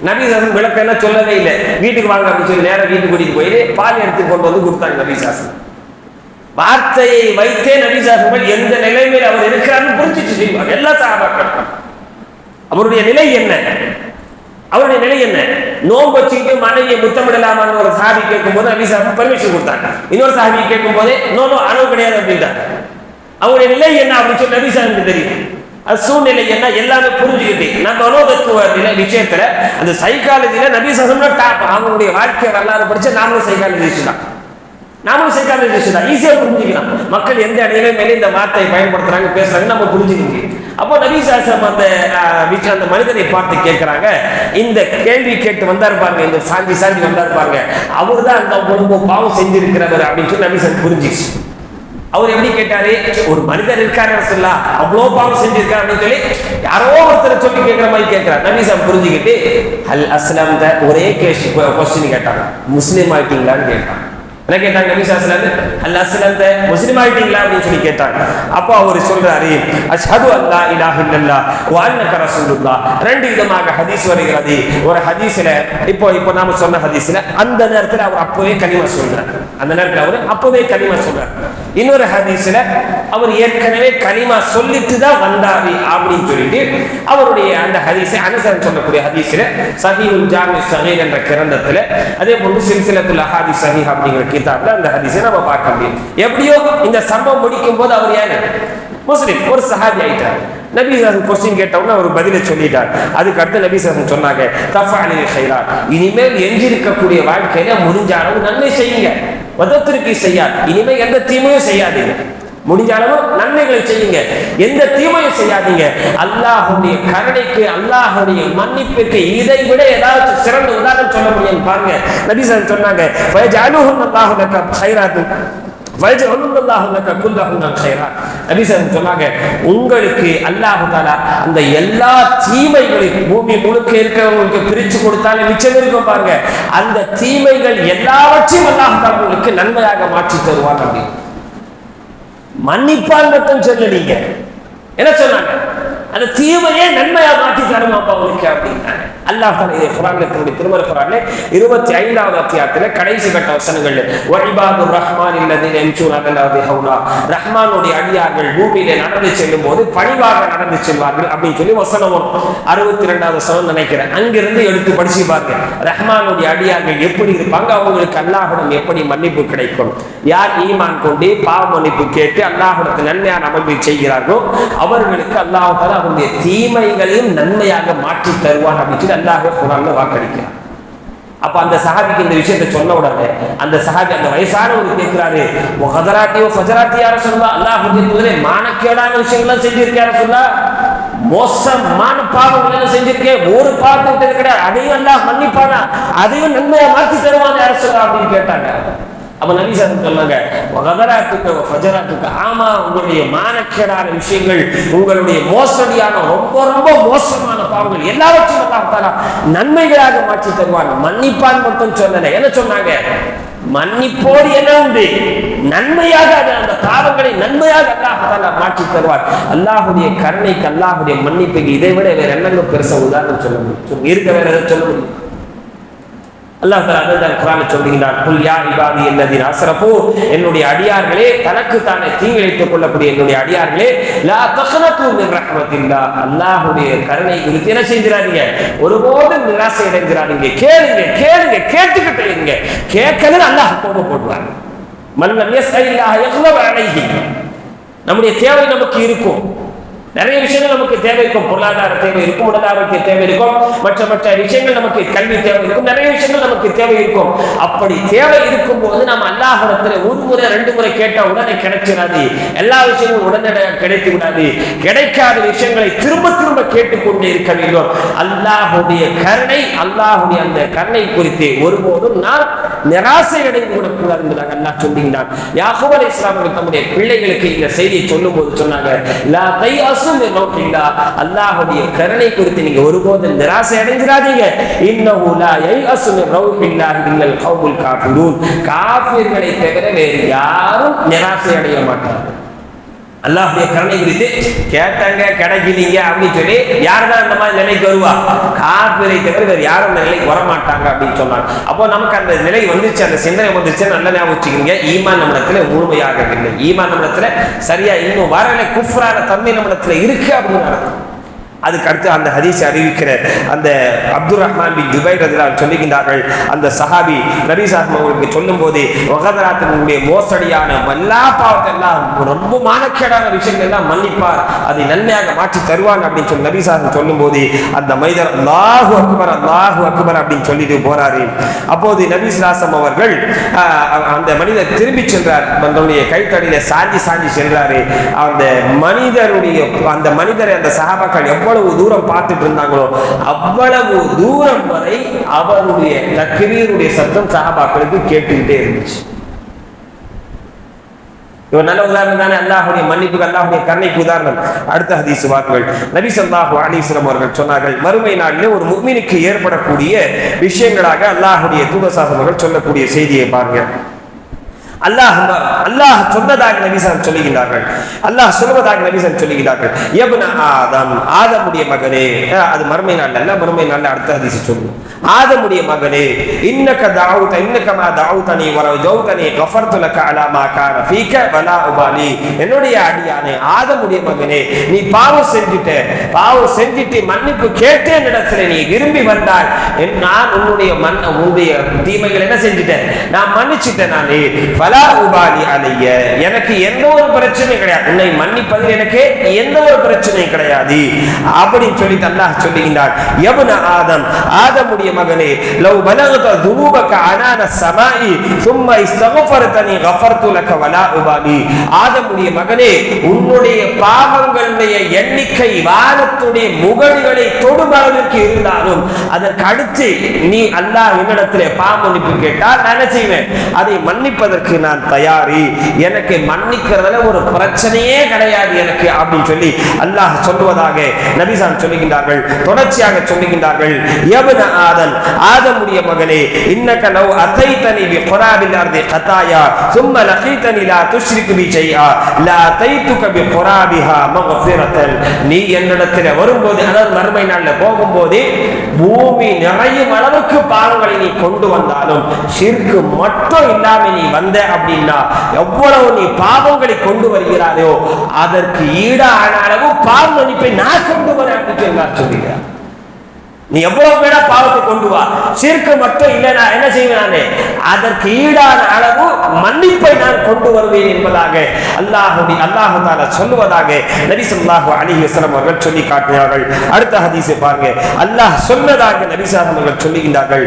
நபி ஸல்லல்லாஹு அலைஹி வஸல்லம் விளக்கம் என்ன சொல்லவே இல்லை. வீட்டுக்கு வாங்க அப்படின்னு சொல்லி நேரம் வீட்டுக்கு கூட்டிட்டு போயிட்டு பால் எடுத்து கொண்டு வந்து கொடுத்தாங்க நபி ஸல்லல்லாஹு அலைஹி வஸல்லம். வார்த்தையை வைத்தே நபி ஸல்லல்லாஹு அலைஹி வஸல்லம் எந்த நிலைமையில் அவர் இருக்கிறார்னு புரிஞ்சிட்டு செய்வாங்க எல்லா சஹாபாக்கள். அவருடைய நிலை என்ன, அவருடைய நிலை என்ன? நோன்பு வச்சுக்கிட்டு மனைவியை முத்தமிடலாமான்னு ஒரு சஹாபி கேட்கும் போது நபி ஸல்லல்லாஹு அலைஹி வஸல்லம் பெர்மிஷன் கொடுத்தாங்க. இன்னொரு சஹாபி கேட்கும் போதே நோ அளவு கிடையாது அப்படின்ட்டாங்க. அவருடைய நிலை என்ன அப்படின்னு சொல்லி நபி ஸல்லல்லாஹு அலைஹி வஸல்லம் தெரியும். அது சூழ்நிலை என்ன எல்லாமே புரிஞ்சுக்கிட்டு நம்ம மனோதத்துவ விஷயத்துல அந்த சைக்காலஜில நபி ஸல்லல்லாஹு அலைஹி வஸல்லம் டாப். அவங்களுடைய வாழ்க்கை வரலாறு படிச்சு நாமளும் சைக்காலஜிஸ்ட் தான், நாமளும் சைக்காலஜிஸ்ட் தான். ஈஸியா புரிஞ்சுக்கலாம் மக்கள் எந்த அடையில மேலே இந்த வார்த்தையை பயன்படுத்துறாங்க பேசுறாங்க நம்ம புரிஞ்சுக்க. அப்போ நபி ஸல்லல்லாஹு அலைஹி வஸல்லம் அந்த மனிதனை பார்த்து கேட்கிறாங்க, இந்த கேள்வி கேட்டு வந்தாரு பாருங்க, இந்த சாஞ்சி வந்தாரு பாருங்க, அவர் தான் அந்த குடும்பம் பாவம் செஞ்சிருக்கிறவர் அப்படின்னு சொல்லி நபி ஸல்லல்லாஹு அலைஹி வஸல்லம் புரிஞ்சிச்சு. அவர் எப்படி கேட்டாரு, ஒரு மனிதர் இருக்காரு சொல்லலாம் அவ்வளோ பாவம் செஞ்சிருக்காரு அப்படின்னு சொல்லி யாரோ ஒருத்தர் சொல்லி கேட்கிற மாதிரி கேட்கிறார். நபி ஸல்லல்லாஹு அலைஹி வஸல்லம் புரிஞ்சுக்கிட்டு அல் அஸ்லம் ஒரே கொஸ்டின் கேட்டாங்க, முஸ்லீம் ஆயிட்டீங்களான்னு கேட்டாங்க. என்ன கேட்டாங்க நபி ஸல்லல்லாஹு அலைஹி வஸல்லம், அல்ல அஸ்லம்த முஸ்லிம் ஆயிட்டீங்களா அப்படின்னு சொல்லி கேட்டாங்க. அப்போ அவர் சொல்றாரு, அஷ்ஹது அல்லா இலாஹ இல்லல்லாஹ் வ அன்னக ரசூலுல்லாஹ். ரெண்டு விதமாக ஹதீஸ் வருகிறது. ஒரு ஹதீஸ்ல இப்போ நாம சொன்ன ஹதீஸ்ல அந்த நேரத்தில் அவர் அப்பவே கலிமா சொல்றார், அந்த நேரத்தில் அவர் அப்பவே கலிமா சொல்றார். இன்னொரு ஹதீஸ்ல அவர் ஏற்கனவே கலிமா சொல்லிட்டு தான் வந்தாரு அப்படின்னு சொல்லிட்டு அவருடைய அந்த ஹதீஸை அனுசரன் சொல்லக்கூடிய ஹதீஸ்ல சஹீஹுல் ஜாமி ஸகீர் என்ற கிரந்தத்துல, அதே போன்று சில்சிலத்துல் அஹாதீஸ் ஸஹீஹ் அப்படிங்கிற கிதாப்ல அந்த ஹதீஸை நம்ம பார்க்க முடியும். எப்படியோ இந்த சம்பவம் முடிக்கும் போது அவர் யாரு, முஸ்லிம், ஒரு சஹாபி ஆயிட்டார். நபி ஸல்லல்லாஹு அலைஹி வஸல்லம் கொஸ்டின் கேட்டவுடனே அவர் பதிலை சொல்லிட்டார். அதுக்கு அடுத்து நபி ஸல்லல்லாஹு அலைஹி வஸல்லம் சொன்னாங்க, தஃஅலில் கைராத், இனிமேல் எஞ்சிருக்கக்கூடிய வாழ்க்கையில முடிஞ்ச அளவு நன்மை செய்யுங்க, வதத்ருக்கு செய்யாது, இனிமேல் எந்த தீமையும் செய்யாதீங்க, முடிஞ்ச அளவு நன்மைகளை செய்யுங்க, எந்த தீமையும் செய்யாதீங்க. அல்லாஹ்வுடைய கருணைக்கு அல்லாஹ்வுடைய மன்னிப்புக்கு இதை விட ஏதாவது சிறந்த உதாரணம் சொல்ல முடியும் பாருங்க. நபி ஸல்லல்லாஹு அலைஹி வஸல்லம் சொன்னாங்க, ஃபயஜஅலுஹு அல்லாஹு லக கைராத் உங்களுக்கு அல்லாஹ் தஆலா அந்த எல்லா தீமைகளையும் பூமி முழுக்க இருக்கிறவங்களுக்கு பிரிச்சு கொடுத்தாலும் மிச்சம் இருக்கும் பாருங்க, அந்த தீமைகள் எல்லாவற்றையும் அல்லாஹ் தஆலா உங்களுக்கு நன்மையாக மாற்றி தருவார். அப்படி மன்னிப்பால் மட்டும் சொல்லலீங்க, என்ன சொன்னாங்க, அந்த தீமையே நன்மையா மாற்றி தருமாப்பா உங்களுக்கு அப்படின்னாங்க. அல்லாஹ் தஆலா இதை குர்ஆன்ல தன்னுடைய திருமறை குர்ஆன்ல 25வது அத்தியாயத்துல கடைசி கட்ட வசனங்கள்ல வஇபாதுர் ரஹ்மானில் லதீன யம்ஷூன அலல் அர்தி ஹௌலா, ரஹ்மானுடைய அடியார்கள் பூமியிலே நடந்து செல்லும் போது பணிவாக நடந்து செல்வார்கள் அப்படின்னு சொல்லி வசனம் 62வது வசனம் நினைக்கிறேன். அங்கிருந்து எடுத்து படிச்சு பாருங்க, ரஹ்மானுடைய அடியார்கள் எப்படி இருப்பாங்க, அவங்களுக்கு அல்லாஹ்விடம் எப்படி மன்னிப்பு கிடைக்கும். யார் ஈமான் கொண்டு பாவ மன்னிப்பு கேட்டு அல்லாஹ்விடத்தில் நன்மையான அமல்களை செய்கிறார்களோ அவர்களுக்கு அல்லாஹ் தஆலா அவருடைய தீமைகளையும் நன்மையாக மாற்றி தருவான் அப்படின்னு அல்லாஹ் குர்ஆன்ல வாக்களிக்கிறார். அப்ப அந்த சஹாபிக்கு இந்த விஷயத்தை சொன்ன உடனே அந்த சஹாபி அந்த வயசானவர் கேட்கிறாரு, வஹதராத்தியோ ஃபஜராத்தி யா ரசூலுல்லாஹ், அல்லாஹ்வுடைய தூதரே மானக்கேடான விஷயங்கள் செஞ்சிருக்கியா ரசூலுல்லாஹ், மோசமான பாவங்கள் செஞ்சிருக்கேன், ஒரு பாவத்தை விட்டது கிடையாது, அதையும் அல்லாஹ் மன்னிப்பானா, அதையும் நன்மையா மாற்றி தருவான் யா ரசூலுல்லாஹ் அப்படின்னு கேட்டாங்க. அப்ப நபி ஸல்லல்லாஹு சொன்னாங்க வகதராத்துக்கு ஃபஜராத்துக்கு, ஆமா உங்களுடைய மானக்கேடான விஷயங்கள், உங்களுடைய மோசடியான ரொம்ப ரொம்ப மோசமான பாவங்கள் எல்லாவற்றையும் அல்லாஹ் தஆலா நன்மைகளாக மாற்றி தருவான். மன்னிப்பான் மட்டும் சொல்லல, என்ன சொன்னாங்க? மன்னிப்போடு என்ன உண்டு? நன்மையாக அந்த பாவங்களை நன்மையாக அல்லாஹ் தஆலா மாற்றி தருவார். அல்லாஹ்வுடைய கருணைக்கு, அல்லாஹ்வுடைய மன்னிப்புக்கு இதை விட வேற என்னங்க பெருசா உதாரணம் சொல்ல முடியும்? இருக்க வேற எதை சொல்ல முடியும்? அல்லாஹ் தஆலா குர்ஆனில் சொல்கிறான், குல் யா இபாதி அல்லதீன அஸ்ரஃபு, என்னுடைய அடியார்களே, தனக்கு தானே தீங்கிழைத்துக் கொள்ளக்கூடிய என்னுடைய அடியார்களே, லா தக்னது மின் ரஹ்மத்தில்லாஹ், அல்லாஹ்வுடைய கருணை குறித்து என்ன செஞ்சிராதீங்க, ஒருபோதும் நிராசை அடைஞ்சிராதீங்க. கேளுங்க கேளுங்க கேட்டுக்கிட்டே இருங்க. கேட்கல அல்லாஹ் கோபம் போடுவார். மல்லம் யஸ்அலில்லாஹ் யக்லப அலைஹி, நம்முடைய தேவை நமக்கு இருக்கும், நிறைய விஷயங்கள் நமக்கு தேவை இருக்கும். பொருளாதார தேவை இருக்கும், உடல் ஆரோக்கிய தேவை இருக்கும், மற்ற விஷயங்கள் நமக்கு கல்வி தேவை இருக்கும், நிறைய விஷயங்கள் நமக்கு தேவை இருக்கும். அப்படி தேவை இருக்கும் போது நம்ம அல்லாஹ்விடத்துல ஒரு முறை ரெண்டு முறை கேட்டா உடனே கிடைச்சிடாது. எல்லா விஷயங்களும் உடனே கிடைத்து விடாது. கிடைக்காத விஷயங்களை திரும்ப திரும்ப கேட்டுக்கொண்டே இருக்க வேண்டும். அல்லாஹ்வுடைய கருணை, அல்லாஹ்வுடைய அந்த கருணை குறித்து ஒருபோதும் நான் நிராசை அடைந்து விடக்கூடாது என்பதாக அல்லாஹ் சொல்லுகிறான். யாக்கூப் அலைஹிஸ்ஸலாம் அவர்கள் தம்முடைய பிள்ளைகளுக்கு இந்த செய்தியை சொல்லும் போது சொன்னாங்க, லா தையஸ் மின் ரஹ்மத்தில்லாஹ், அல்லாஹ்வுடைய கருணை குறித்து நீங்க ஒருபோதும் நிராசை அடைஞ்சிராதீங்க. இன்னஹு லா யயஸ் மின் ரஹ்மத்தில்லாஹ் இல்லல் கௌமுல் காஃபிரூன், காஃபிர்களை தவிர வேறு யாரும் நிராசை அடைய மாட்டார்கள். அல்லாஹ்வுடைய கருணை குறித்து கேட்டாங்க கிடைக்கலீங்க அப்படின்னு சொல்லி யார்தான் இந்த மாதிரி நிலைக்கு வருவா? காஃபிரை தவிர வேறு யாரும் இந்த நிலைக்கு வரமாட்டாங்க அப்படின்னு சொன்னாங்க. அப்போ நமக்கு அந்த நிலை வந்துச்சு, அந்த சிந்தனை வந்துச்சு, நல்ல ஞாபகம் வச்சுக்கீங்க. ஈமான் நம்மிடத்துல முழுமையாகவில்லை, ஈமான் நம்மிடத்துல சரியா இன்னும் வரல, குஃப்ரான தன்மை நம்மிடத்துல இருக்கு அப்படின்னு அர்த்தம். அதுக்கு அடுத்து அந்த ஹதீஸை அறிவிக்கிற அந்த அப்துர் ரஹ்மான் பின் ஜுபைர் ரலியல்லாஹு சொல்லுகின்றார்கள், அந்த சஹாபி நபி ஸல்லல்லாஹு அவர்களுக்கு சொல்லும் போது வகதராத்தினுடைய மோசடியான எல்லா பாவத்தெல்லாம், ரொம்ப மானக்கேடான விஷயங்கள் எல்லாம் மன்னிப்பார், அதை நன்மையாக மாற்றி தருவாங்க அப்படின்னு சொல்லி நபி ஸல்லல்லாஹு சொல்லும் போது அந்த மனிதர் அல்லாஹு அக்பர் அல்லாஹு அக்பர் அப்படின்னு சொல்லிட்டு போறாரு. அப்போது நபி ஸல்லல்லாஹு அவர்கள் அந்த மனிதர் திரும்பி சென்றார், தன்னுடைய கைத்தடியில சாஞ்சி சென்றாரு. அந்த மனிதரை அந்த சஹாபாக்கள் எவ்வளவு தூரம் பார்த்துட்டு இருந்தாங்களோ அவ்வளவு தூரம் வரை அவருடைய தக்பீருடைய சத்தம் சஹாபாக்களுக்கு கேட்டுக்கிட்டே இருந்துச்சு. இவர் நல்ல உதாரணம் தானே, அல்லாஹ்வுடைய மன்னிப்புக்கு, அல்லாஹ்வுடைய கருணைக்கு உதாரணம். அடுத்த ஹதீஸ் வாக்குகள் நபி ஸல்லல்லாஹு அலைஹி வஸல்லம் அவர்கள் சொன்னார்கள், மறுமை நாளிலே ஒரு முஃமினுக்கு ஏற்படக்கூடிய விஷயங்களாக அல்லாஹ்வுடைய தூதர் அவர்கள் சொல்லக்கூடிய செய்தியை பாருங்க. அல்லாஹ் சொன்னதாக நபி ஸல்லல்லாஹு சொல்லுகிறார்கள், அல்லாஹ் சொல்வதாக நபி ஸல்லல்லாஹு சொல்லுகிறார்கள், யப்ன ஆதம், ஆதமுடைய மகனே, அது மறுமை நாள் அல்ல, மறுமை நாள் அடுத்த ஹதீஸ் சொல்லுவோம். ஆதமுடைய மகனே, இன்னக மா தஅவுதனி வ ரஜௌதனி கஃபர்து லக அலா மா கான ஃபீக வலா உபாலி, என்னுடைய அடியானே ஆதமுடைய மகனே, நீ பாவம் செஞ்சிட்டு மன்னிப்பு கேட்டே இடத்துல நீ விரும்பி வந்தால் நான் உன்னுடைய தீமைகள் என்ன செஞ்சிட்டேன், நான் மன்னிச்சிட்டேன். நானே வலா உபாலி அலைய, எனக்கு எந்த ஒரு பிரச்சனையும் கிடையாது, உன்னை மன்னிப்பதில் எனக்கு எந்த ஒரு பிரச்சனையும் கிடையாது அப்படின்னு சொல்லிட்டு அல்லாஹ் சொல்லுகிறார். யப்ன ஆதம், ஆதமுடைய மகனே, லவ் பலகத துனூபக அனான ஸமாஇ ثم استغفرتني غفرت لك ولا உபாலி, ஆதமுடைய மகனே, உன்னுடைய பாவங்களுடைய எண்ணிக்கை வானத்துடைய முகடுகளை தொடும் அளவிற்கு இருந்தாலும் அதற்கு அடுத்து நீ அல்லாஹ் என்னிடத்திலே பாவ மன்னிப்பு கேட்டால் நான் என்ன செய்வேன், அதை மன்னிப்பதற்கு நான் தயாரி, எனக்கு மன்னிக்கிறதுல ஒரு பிரச்சனையே கிடையாது எனக்கு அப்படின்னு சொல்லி அல்லாஹ் சொல்லுவதாக நபி ஸல்லல்லாஹு சொல்லுகின்றார்கள். தொடர்ச்சியாக சொல்லுகின்றார்கள், யப்ன ஆதம், ஆதமுடைய மகனே, இன்னக லவ் அதைதனி பிகுராபில் அர்தி கதாயா ثم لقيتني لا تشرك بي شيئا لا اتيتك بقرابها مغفرة, நீ என்னிடத்தில் வரும்போது, அதாவது மறுமை நாளில் போகும்போது பூமி நிறையும் அளவுக்கு பாவங்களை நீ கொண்டு வந்தாலும் ஷிர்க் மட்டும் இல்லாம நீ வந்த அப்படின்னா எவ்வளவு நீ பாவங்களை கொண்டு வருகிறாயோ அதற்கு ஈடான அளவு பாவ மன்னிப்பை நான் கொண்டு வரேன் அப்படின்னு சொல்லுகிறார். நீ எவ்வளவு வேணா பாவத்தை கொண்டு வா, ஷிர்க் மட்டும் இல்லை, நான் என்ன செய்வேன், அதற்கு ஈடான அளவு மன்னிப்பை நான் கொண்டு வருவேன் என்பதாக அல்லாஹ் தஆலா சொல்லுவதாக நபி ஸல்லல்லாஹு அலைஹி வஸல்லம் அவர்கள் சொல்லி காட்டினார்கள். அடுத்த ஹதீஸை பாருங்க, அல்லாஹ் சொன்னதாக நபி ஸல்லல்லாஹு அவர்கள் சொல்லுகின்றார்கள்,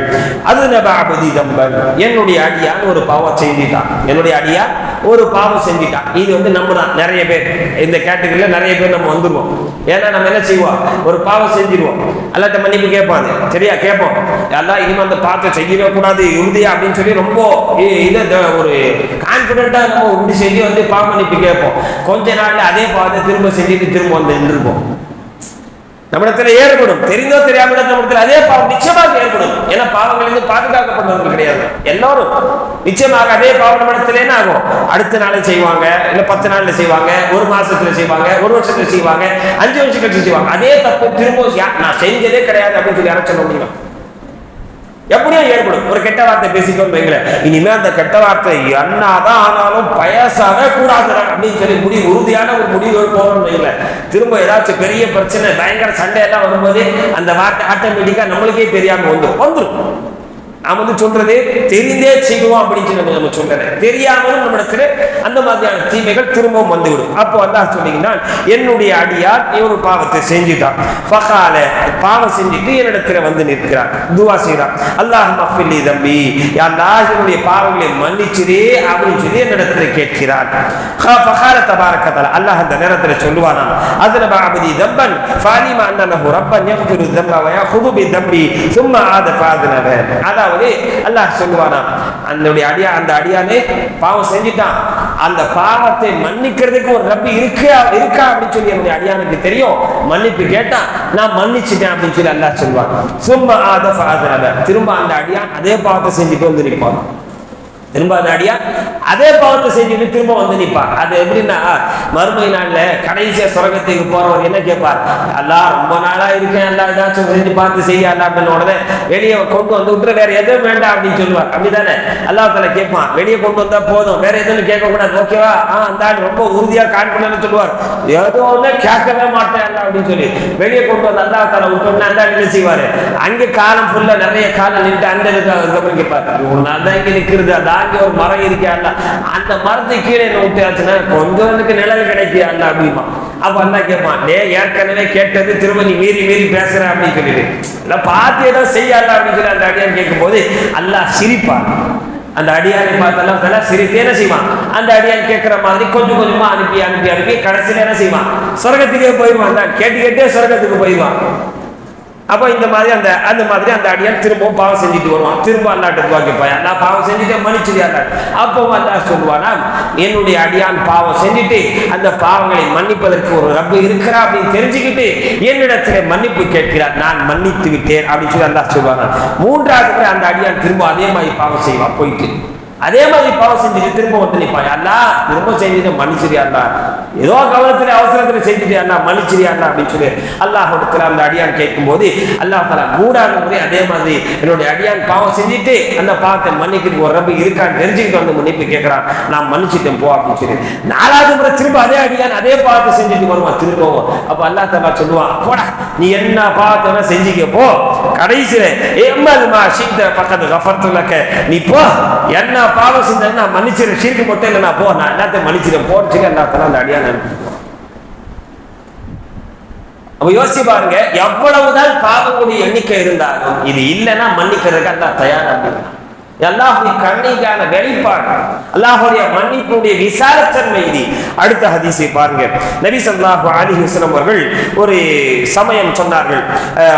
அது நபஅபதி தம்பன், என்னுடைய அடியான் ஒரு பாவம் செய்துட்டான், என்னுடைய அடியான் ஒரு பாவம் செஞ்சிட்டான். இது வந்து நம்ம தான் நிறைய பேர் இந்த கேட்டகரியில நிறைய பேர் நம்ம வந்துருவோம். ஏன்னா நம்ம என்ன செய்வோம், ஒரு பாவம் செஞ்சிருவோம், அல்லாட்ட மன்னிப்பு கேட்பாங்க, சரியா கேட்போம், எல்லாம் இனிமே அந்த பாவத்தை செய்யவே கூடாது உறுதியா அப்படின்னு சொல்லி ரொம்ப இதை ஒரு கான்பிடண்டா நம்ம உறுதி செஞ்சு வந்து பாவ மன்னிப்பு கேட்போம். கொஞ்ச நாள்ல அதே பாவத்தை திரும்ப செஞ்சுட்டு திரும்ப வந்து நின்றுப்போம். நம்மிடத்துல ஏற்படும், தெரிந்தோ தெரியாம நம்மிடத்துல அதே பாவம் நிச்சயமாக ஏற்படும். ஏன்னா பாவங்களிலிருந்து பாதுகாக்கப்படுவர்கள் கிடையாது எல்லாரும். நிச்சயமாக அதே பாவம் நம்மிடத்துல என்ன ஆகும், அடுத்த நாளே செய்வாங்க, இல்ல 10 நாள்ல செய்வாங்க, ஒரு மாசத்துல செய்வாங்க, ஒரு வருஷத்துல செய்வாங்க, 5 வருஷம் கழிச்சு செய்வாங்க. அதே தப்பு திரும்ப நான் செஞ்சதே கிடையாது அப்படின்னு சொல்லி யாரும் சொல்ல முடியும். எப்படியோ ஏற்படும். ஒரு கெட்ட வார்த்தை பேசிட்டோம் வைங்கள, இனிமே அந்த கெட்ட வார்த்தை என்னாதான் ஆனாலும் பயசாவே கூடாது அப்படின்னு சொல்லி உறுதியான ஒரு முடிவு போறோம் வைங்கள, திரும்ப ஏதாச்சும் பெரிய பிரச்சனை பயங்கர சண்டை எல்லாம் வரும்போது அந்த வார்த்தை ஆட்டோமேட்டிக்கா நம்மளுக்கே தெரியாம வந்துடும். நாம் வந்து சொல்றது தெரிந்தே செய்வோம் அப்படின்னு சொல்லி நம்ம சொல்றேன், தெரியாமலும் நம்மிடத்துல அந்த மாதிரியான தீமைகள் திரும்பவும் வந்துவிடும். அப்போ அல்லாஹ் சொன்னீங்கன்னா, என்னுடைய அடியார் ஒரு பாவத்தை செஞ்சுட்டான், ஃபகால பாவம் செஞ்சுட்டு என்னிடத்துல வந்து நிற்கிறான், துவா செய்யறான், அல்லாஹ் மஃபில்லி தம்பி, அல்லாஹ் என்னுடைய பாவங்களை மன்னிச்சிரே அப்படின்னு சொல்லி என்னிடத்துல கேட்கிறான். ஃபகால தபாரக தஆலா, அல்லாஹ் அந்த நேரத்துல சொல்லுவானாம், அதுன பஅபதி தம்பன் ஃபாலிமா அன்னஹு ரப்பன் யக்ஃபிரு தம்ப வ யஹுது பி தம்பி சும்ம ஆத ஃபாதனவ. அதாவது அல்லாஹ் சொல்லுவானா, அந்த அடியானே பாவம் செஞ்சிட்டான், அந்த பாவத்தை மன்னிக்கிறதுக்கு ஒரு ரப்பி இருக்கா அப்படின்னு சொல்லி என்னுடைய அடியானுக்கு தெரியும், மன்னிப்பு கேட்டான், நான் மன்னிச்சிட்டேன் அப்படின்னு சொல்லி அல்லாஹ் சொல்லுவான். சும்ம ஆத ஃபாதனவ, திரும்ப அந்த அடியான் அதே பாவத்தை செஞ்சுட்டு வந்து நிற்பான். திரும்ப அந்த அடியான் அதே பாவத்தை செஞ்சுட்டு திரும்ப வந்து நிற்பார். அது எப்படின்னா, மறுமை நாள்ல கடைசியா சொர்க்கத்துக்கு போறவர் என்ன கேட்பார், அல்லாஹ் ரொம்ப நாளா இருக்கேன், எல்லாம் ஏதாச்சும் செஞ்சு பார்த்து செய்ய அல்ல அப்படின்னு உடனே வெளியே கொண்டு வந்து விட்டுற, வேற எதுவும் வேண்டாம் அப்படின்னு சொல்லுவார். அப்படித்தானே அல்லாஹ் தஆலா கேட்பான், வெளியே கொண்டு வந்தா போதும், வேற எதுவும் கேட்க கூடாது, ஓகேவா? அந்த ஆள் ரொம்ப உறுதியா கான்பிடன்ட்னு சொல்லுவார், ஏதோ ஒண்ணு கேட்கவே மாட்டேன் அல்ல அப்படின்னு சொல்லி வெளியே கொண்டு வந்து அல்லாஹ் தஆலா விட்டோம்னா அந்த ஆள் என்ன செய்வாரு, அங்கே காலம் ஃபுல்லா நிறைய காலம் நின்று அந்த அதுக்கப்புறம் கேட்பாரு, ஒரு நாள் தான் இங்க நிற்கிறது, அதான் ஒரு மரம் இருக்கா, அந்த மரத்தை கீழே என்ன விட்டாச்சுன்னா கொஞ்சம் நிழல் கிடைக்கியா அப்படிமா. அப்ப அல்லா கேட்பான், ஏற்கனவே கேட்டது திரும்ப நீ மீறி பேசுற அப்படின்னு சொல்லிட்டு பார்த்து ஏதோ செய்யல அப்படின்னு சொல்லி அந்த அடியான் கேட்கும் போது அல்லாஹ் சிரிப்பான். அந்த அடியானை பார்த்தெல்லாம் சிரித்து என்ன செய்வான், அந்த அடியான் கேட்கிற மாதிரி கொஞ்சம் கொஞ்சமா அனுப்பி கடைசியில என்ன செய்வான், சொர்க்கத்துக்கே போயிடுவான். கேட்டே சொர்க்கத்துக்கு போயிடுவான். அப்போ இந்த மாதிரி அந்த அடியான் திரும்பவும் பாவம் செஞ்சுட்டு வருவான். திரும்ப அல்லாட்ட துவா கேட்பான், நான் பாவம் செஞ்சுட்டே மன்னிச்சுடியா. அப்போ அல்லாஹ் சொல்லுவானா, என்னுடைய அடியான் பாவம் செஞ்சுட்டு அந்த பாவங்களை மன்னிப்பதற்கு ஒரு ரப்பு இருக்கிறா அப்படின்னு தெரிஞ்சுக்கிட்டு என்னிடத்துல மன்னிப்பு கேட்கிறார், நான் மன்னித்து விட்டேன் அப்படின்னு சொல்லி அல்லாஹ் சொல்லுவானா. மூன்றாவது அந்த அடியான் திரும்ப அதே மாதிரி பாவம் செய்வான், போயிட்டு அதே மாதிரி பாவம் செஞ்சுட்டு திரும்ப வந்து நிற்பான், அல்லாஹ் திரும்ப செஞ்சுட்டு மன்னிச்சிரியா, ஏதோ கவனத்துல அவசரத்துல செஞ்சுட்டு மன்னிச்சிரியா அப்படின்னு சொல்லி அல்லாஹ்விடத்துல அந்த அடியான் கேட்கும் போது அல்லாஹ் தஆலா மூன்றாவது முறை அதே மாதிரி என்னுடைய அடியான் பாவம் செஞ்சுட்டு அந்த பாவத்தை மன்னிக்கிறதுக்கு ஒரு ரப்பு இருக்கான்னு தெரிஞ்சுக்கிட்டு வந்து மன்னிப்பு கேட்கிறான், நான் மன்னிச்சிட்டேன் போ அப்படின்னு சொல்லி. நாலாவது முறை திரும்ப அதே அடியான் அதே பாவத்தை செஞ்சுட்டு வருவான் திரும்பவும். அப்ப அல்லாஹ் தஆலா சொல்லுவான், போடா நீ என்ன பாவத்தை செஞ்சுக்க போ, கடைசியில நீ போ, என்ன பாவம் செஞ்சா மன்னிச்சிரு, ஷிர்க் மட்டும் இல்லை நான் போ, நான் எல்லாத்தையும் மன்னிச்சிருக்கேன் போச்சு எல்லாத்தெல்லாம் அந்த அடியான் அனுப்பி. அப்ப யோசிச்சு பாருங்க, எவ்வளவுதான் பாவங்களுடைய எண்ணிக்கை இருந்தாலும் இது இல்லைன்னா மன்னிக்கிறதுக்கு அல்லா தயார் அப்படின்னா அல்லாஹ்வுடைய கருணைக்கான வெளிப்பாடு, அல்லாஹ்வுடைய மன்னிப்புடைய விசாலத்தன்மை இது. அடுத்த ஹதீஸை பாருங்க. நபி ஸல்லல்லாஹு அலைஹி வஸல்லம் அவர்கள் ஒரு சமயம் சொன்னார்கள்,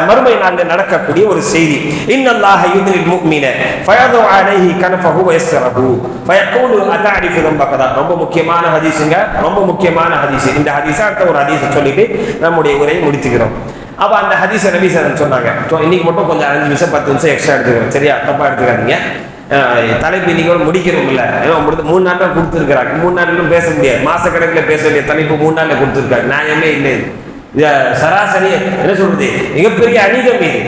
மறுமை நாளில் நடக்கக்கூடிய ஒரு செய்தி. இன்னல்லாஹ யுத்ரில் முஃமின ஃபயது அலைஹி கனஃபஹு வயஸ்ரஹு ஃபயகூலு அதஅரிஃபு தம்பகதா. ரொம்ப முக்கியமான ஹதீஸுங்க, ரொம்ப முக்கியமான ஹதீஸ். இந்த ஹதீஸை அடுத்த ஒரு ஹதீஸை சொல்லிட்டு நம்முடைய உரையை முடித்துக்கிறோம். அப்ப அந்த ஹதீஸை நபி ஸல்லல்லாஹு சொன்னாங்க. இன்னைக்கு மட்டும் கொஞ்சம் 5 நிமிஷம் 10 நிமிஷம் எக்ஸ்ட்ரா எடுத்துக்கிறேன், சரியா? தப்பா எடுத்துக்காதீங்க. தலைப்பு இன்னைக்கு முடிக்கிறோம் இல்ல, 3 நாள் தான் கொடுத்துருக்காங்க, 3 நாளிலும் பேச முடியாது, மாசக்கணக்கில் பேச வேண்டிய தலைப்பு 3 நாள்ல கொடுத்துருக்காங்க, நியாயமே இல்லை. சராசரி என்ன சொல்றது, மிகப்பெரிய அநீதம் இது.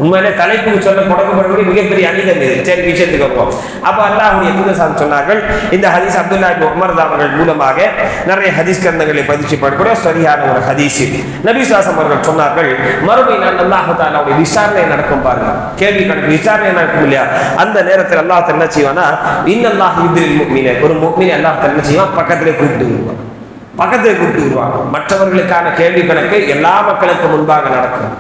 உண்மையிலே தலைப்புக்கு சொல்ல கொடுக்கப்படக்கூடிய மிகப்பெரிய அநீதம் இது. சரி, விஷயத்துக்கு வருவோம். அப்ப அல்லாஹ்வுடைய தூதர் சொன்னார்கள், இந்த ஹதீஸ் அப்துல்லா இப்னு உமர் அவர்கள் மூலமாக நிறைய ஹதீஸ் கிரந்தங்களை பதிச்சுப்படக்கூடிய சரியான ஒரு ஹதீஸ். நபி ஸல்லல்லாஹு அவர்கள் சொன்னார்கள், மறுமை நாள் அல்லாஹ் தஆலாவுடைய விசாரணை நடக்கும் பாருங்க, கேள்வி கணக்கு விசாரணை நடக்கும் இல்லையா, அந்த நேரத்தில் அல்லாஹ் தஆலா என்ன செய்வானா, இன்னல்லாஹ் யுத்ரில் முஃமின, ஒரு முஃமினை அல்லாஹ் தஆலா என்ன செய்வான், பக்கத்திலே கூப்பிட்டு வருவான். மற்றவர்களுக்கான கேள்வி கணக்கு எல்லா மக்களுக்கு முன்பாக நடக்கும்.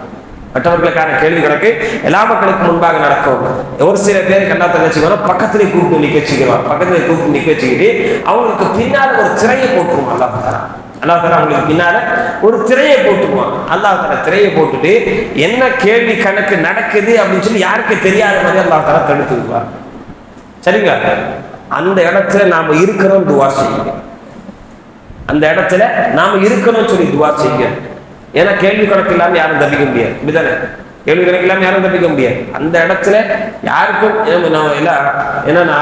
மற்றவர்களுக்கான கேள்வி கணக்கு எல்லா மக்களுக்கு முன்பாக நடக்கும். ஒரு சில பேர் கண்டா தங்கச்சிக்கிறோம், பக்கத்திலே கூப்பிட்டு நிக்க வச்சுக்கிறோம். பக்கத்திலே கூப்பிட்டு நிக்க வச்சுக்கிட்டு அவங்களுக்கு பின்னால ஒரு திரையை போட்டுருவோம். அல்லாஹ் தஆலா அவங்களுக்கு பின்னால ஒரு திரையை போட்டுருவான். அல்லாஹ் தஆலா திரையை போட்டுட்டு என்ன கேள்வி கணக்கு நடக்குது அப்படின்னு சொல்லி யாருக்கு தெரியாத மாதிரி அல்லாஹ் தஆலா தடுத்து விடுவார். சரிங்களா? அந்த இடத்துல நாம இருக்கிறோம், துவா செய்யுங்க. அந்த இடத்துல நாம இருக்கணும்னு சொல்லி துவா செய்யுங்க. ஏன்னா கேள்வி கணக்கு இல்லாமல் யாரும் தப்பிக்க முடியாது. இப்படிதானே? கேள்வி கணக்கு இல்லாமல் யாரும் தப்பிக்க முடியாது. அந்த இடத்துல யாருக்கும் என்னன்னா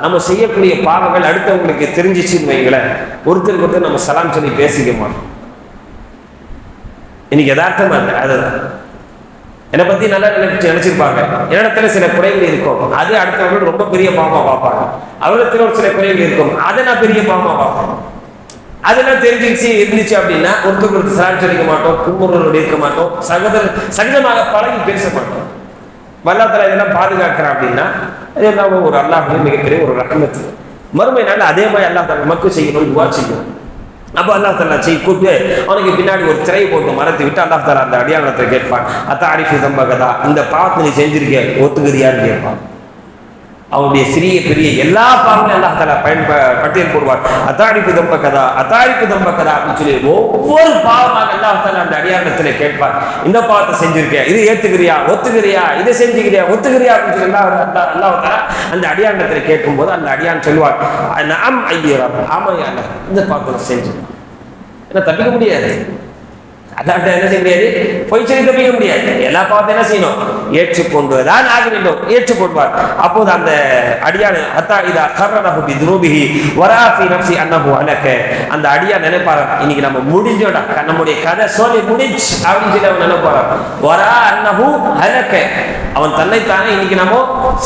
நம்ம செய்யக்கூடிய பாவங்கள் அடுத்தவங்களுக்கு தெரிஞ்சிச்சுன்னு வைங்களேன், ஒருத்தருக்கு ஒருத்தர் நம்ம சலாம் சொல்லி பேசிக்க மாட்டோம். இன்னைக்கு யதார்த்தமா இல்லை. அதுதான் என்னை பத்தி நல்லா நினைச்சிருப்பாங்க. என்னிடத்துல சில குறைகள் இருக்கும், அது அடுத்தவர்கள் ரொம்ப பெரிய பாவமா பார்ப்பாங்க. அவரிடத்துல ஒரு சில குறைகள் இருக்கும், அதை நான் பெரிய பாவமா பார்ப்பேன். அதெல்லாம் தெரிஞ்சிச்சு இருந்துச்சு அப்படின்னா ஒருத்தருக்கு சலாம் சொல்லிக்க மாட்டோம், கும்புறோடு இருக்க மாட்டோம், சகஜமாக பழகி பேச மாட்டோம். அல்லாஹ் தஆலா இதெல்லாம் பாதுகாக்கிறான் அப்படின்னா அதெல்லாம் ஒரு அல்லாஹ் மிகப்பெரிய ஒரு ரஹ்மத். மறுமை நாள் அதே மாதிரி அல்லாஹ் தஆலா நமக்கு செய்யணும், துஆ செய்யணும். அப்போ அல்லாஹ் தஆலா கூப்பிட்டு அவனுக்கு பின்னாடி ஒரு திரை போட்டு மறைத்து விட்டு அல்லாஹ் தஆலா அந்த அடியானத்தை கேட்பான், அத்தாரிஃபு தம்பகதா, இந்த பாவத்தை நீ செஞ்சிருக்கிய ஒத்துக்கிறியான்னு கேட்பான். அவனுடைய சிறிய பெரிய எல்லா பாவங்களையும் அல்லாஹ் தஆலா பட்டியல் போடுவார். அத்தாரிஃபு தம்பகதா, அத்தாரிஃபு தம்பகதா அப்படின்னு சொல்லி ஒவ்வொரு பாவமாக அல்லாஹ் தஆலா அந்த அடியானத்திலே கேட்பார். இந்த பாவத்தை செஞ்சிருக்கியா, இது ஏத்துக்கிறியா, ஒத்துக்கிறியா, இதை செஞ்சுக்கிறியா, ஒத்துக்கிறியா அப்படின்னு சொல்லி அல்லாஹ் தஆலா அந்த அடியானத்திலே கேட்கும்போது அந்த அடியான் சொல்லுவார், நஅம் ஐயா, ஆமா யா அல்லாஹ், இந்த பாவத்தை செஞ்சு. ஏன்னா தப்பிக்க முடியாது. அல்லாஹ்ட்ட என்ன செய்ய முடியாது, பொய் சொல்லி தப்பிக்க முடியாது. எல்லா பாவத்தையும் என்ன செய்யணும், ஏற்றுக்கொண்டுதான் ஆக வேண்டும். ஏற்றுக்கொள்வார். அப்போது அந்த அடியான் ஹத்தா இதா கர்ரனஹு பிதுனூபிஹி வரா ஃபீ நஃப்ஸி அன்னஹு அலக, அந்த அடியான் நினைப்பார், இன்னைக்கு நம்ம முடிஞ்சோடா, நம்முடைய கதை சொல்லி முடிஞ்சு அப்படின்னு சொல்லி அவன் நினைப்பார். வரா அன்னஹு அலக, அவன் தன்னைத்தானே இன்னைக்கு நம்ம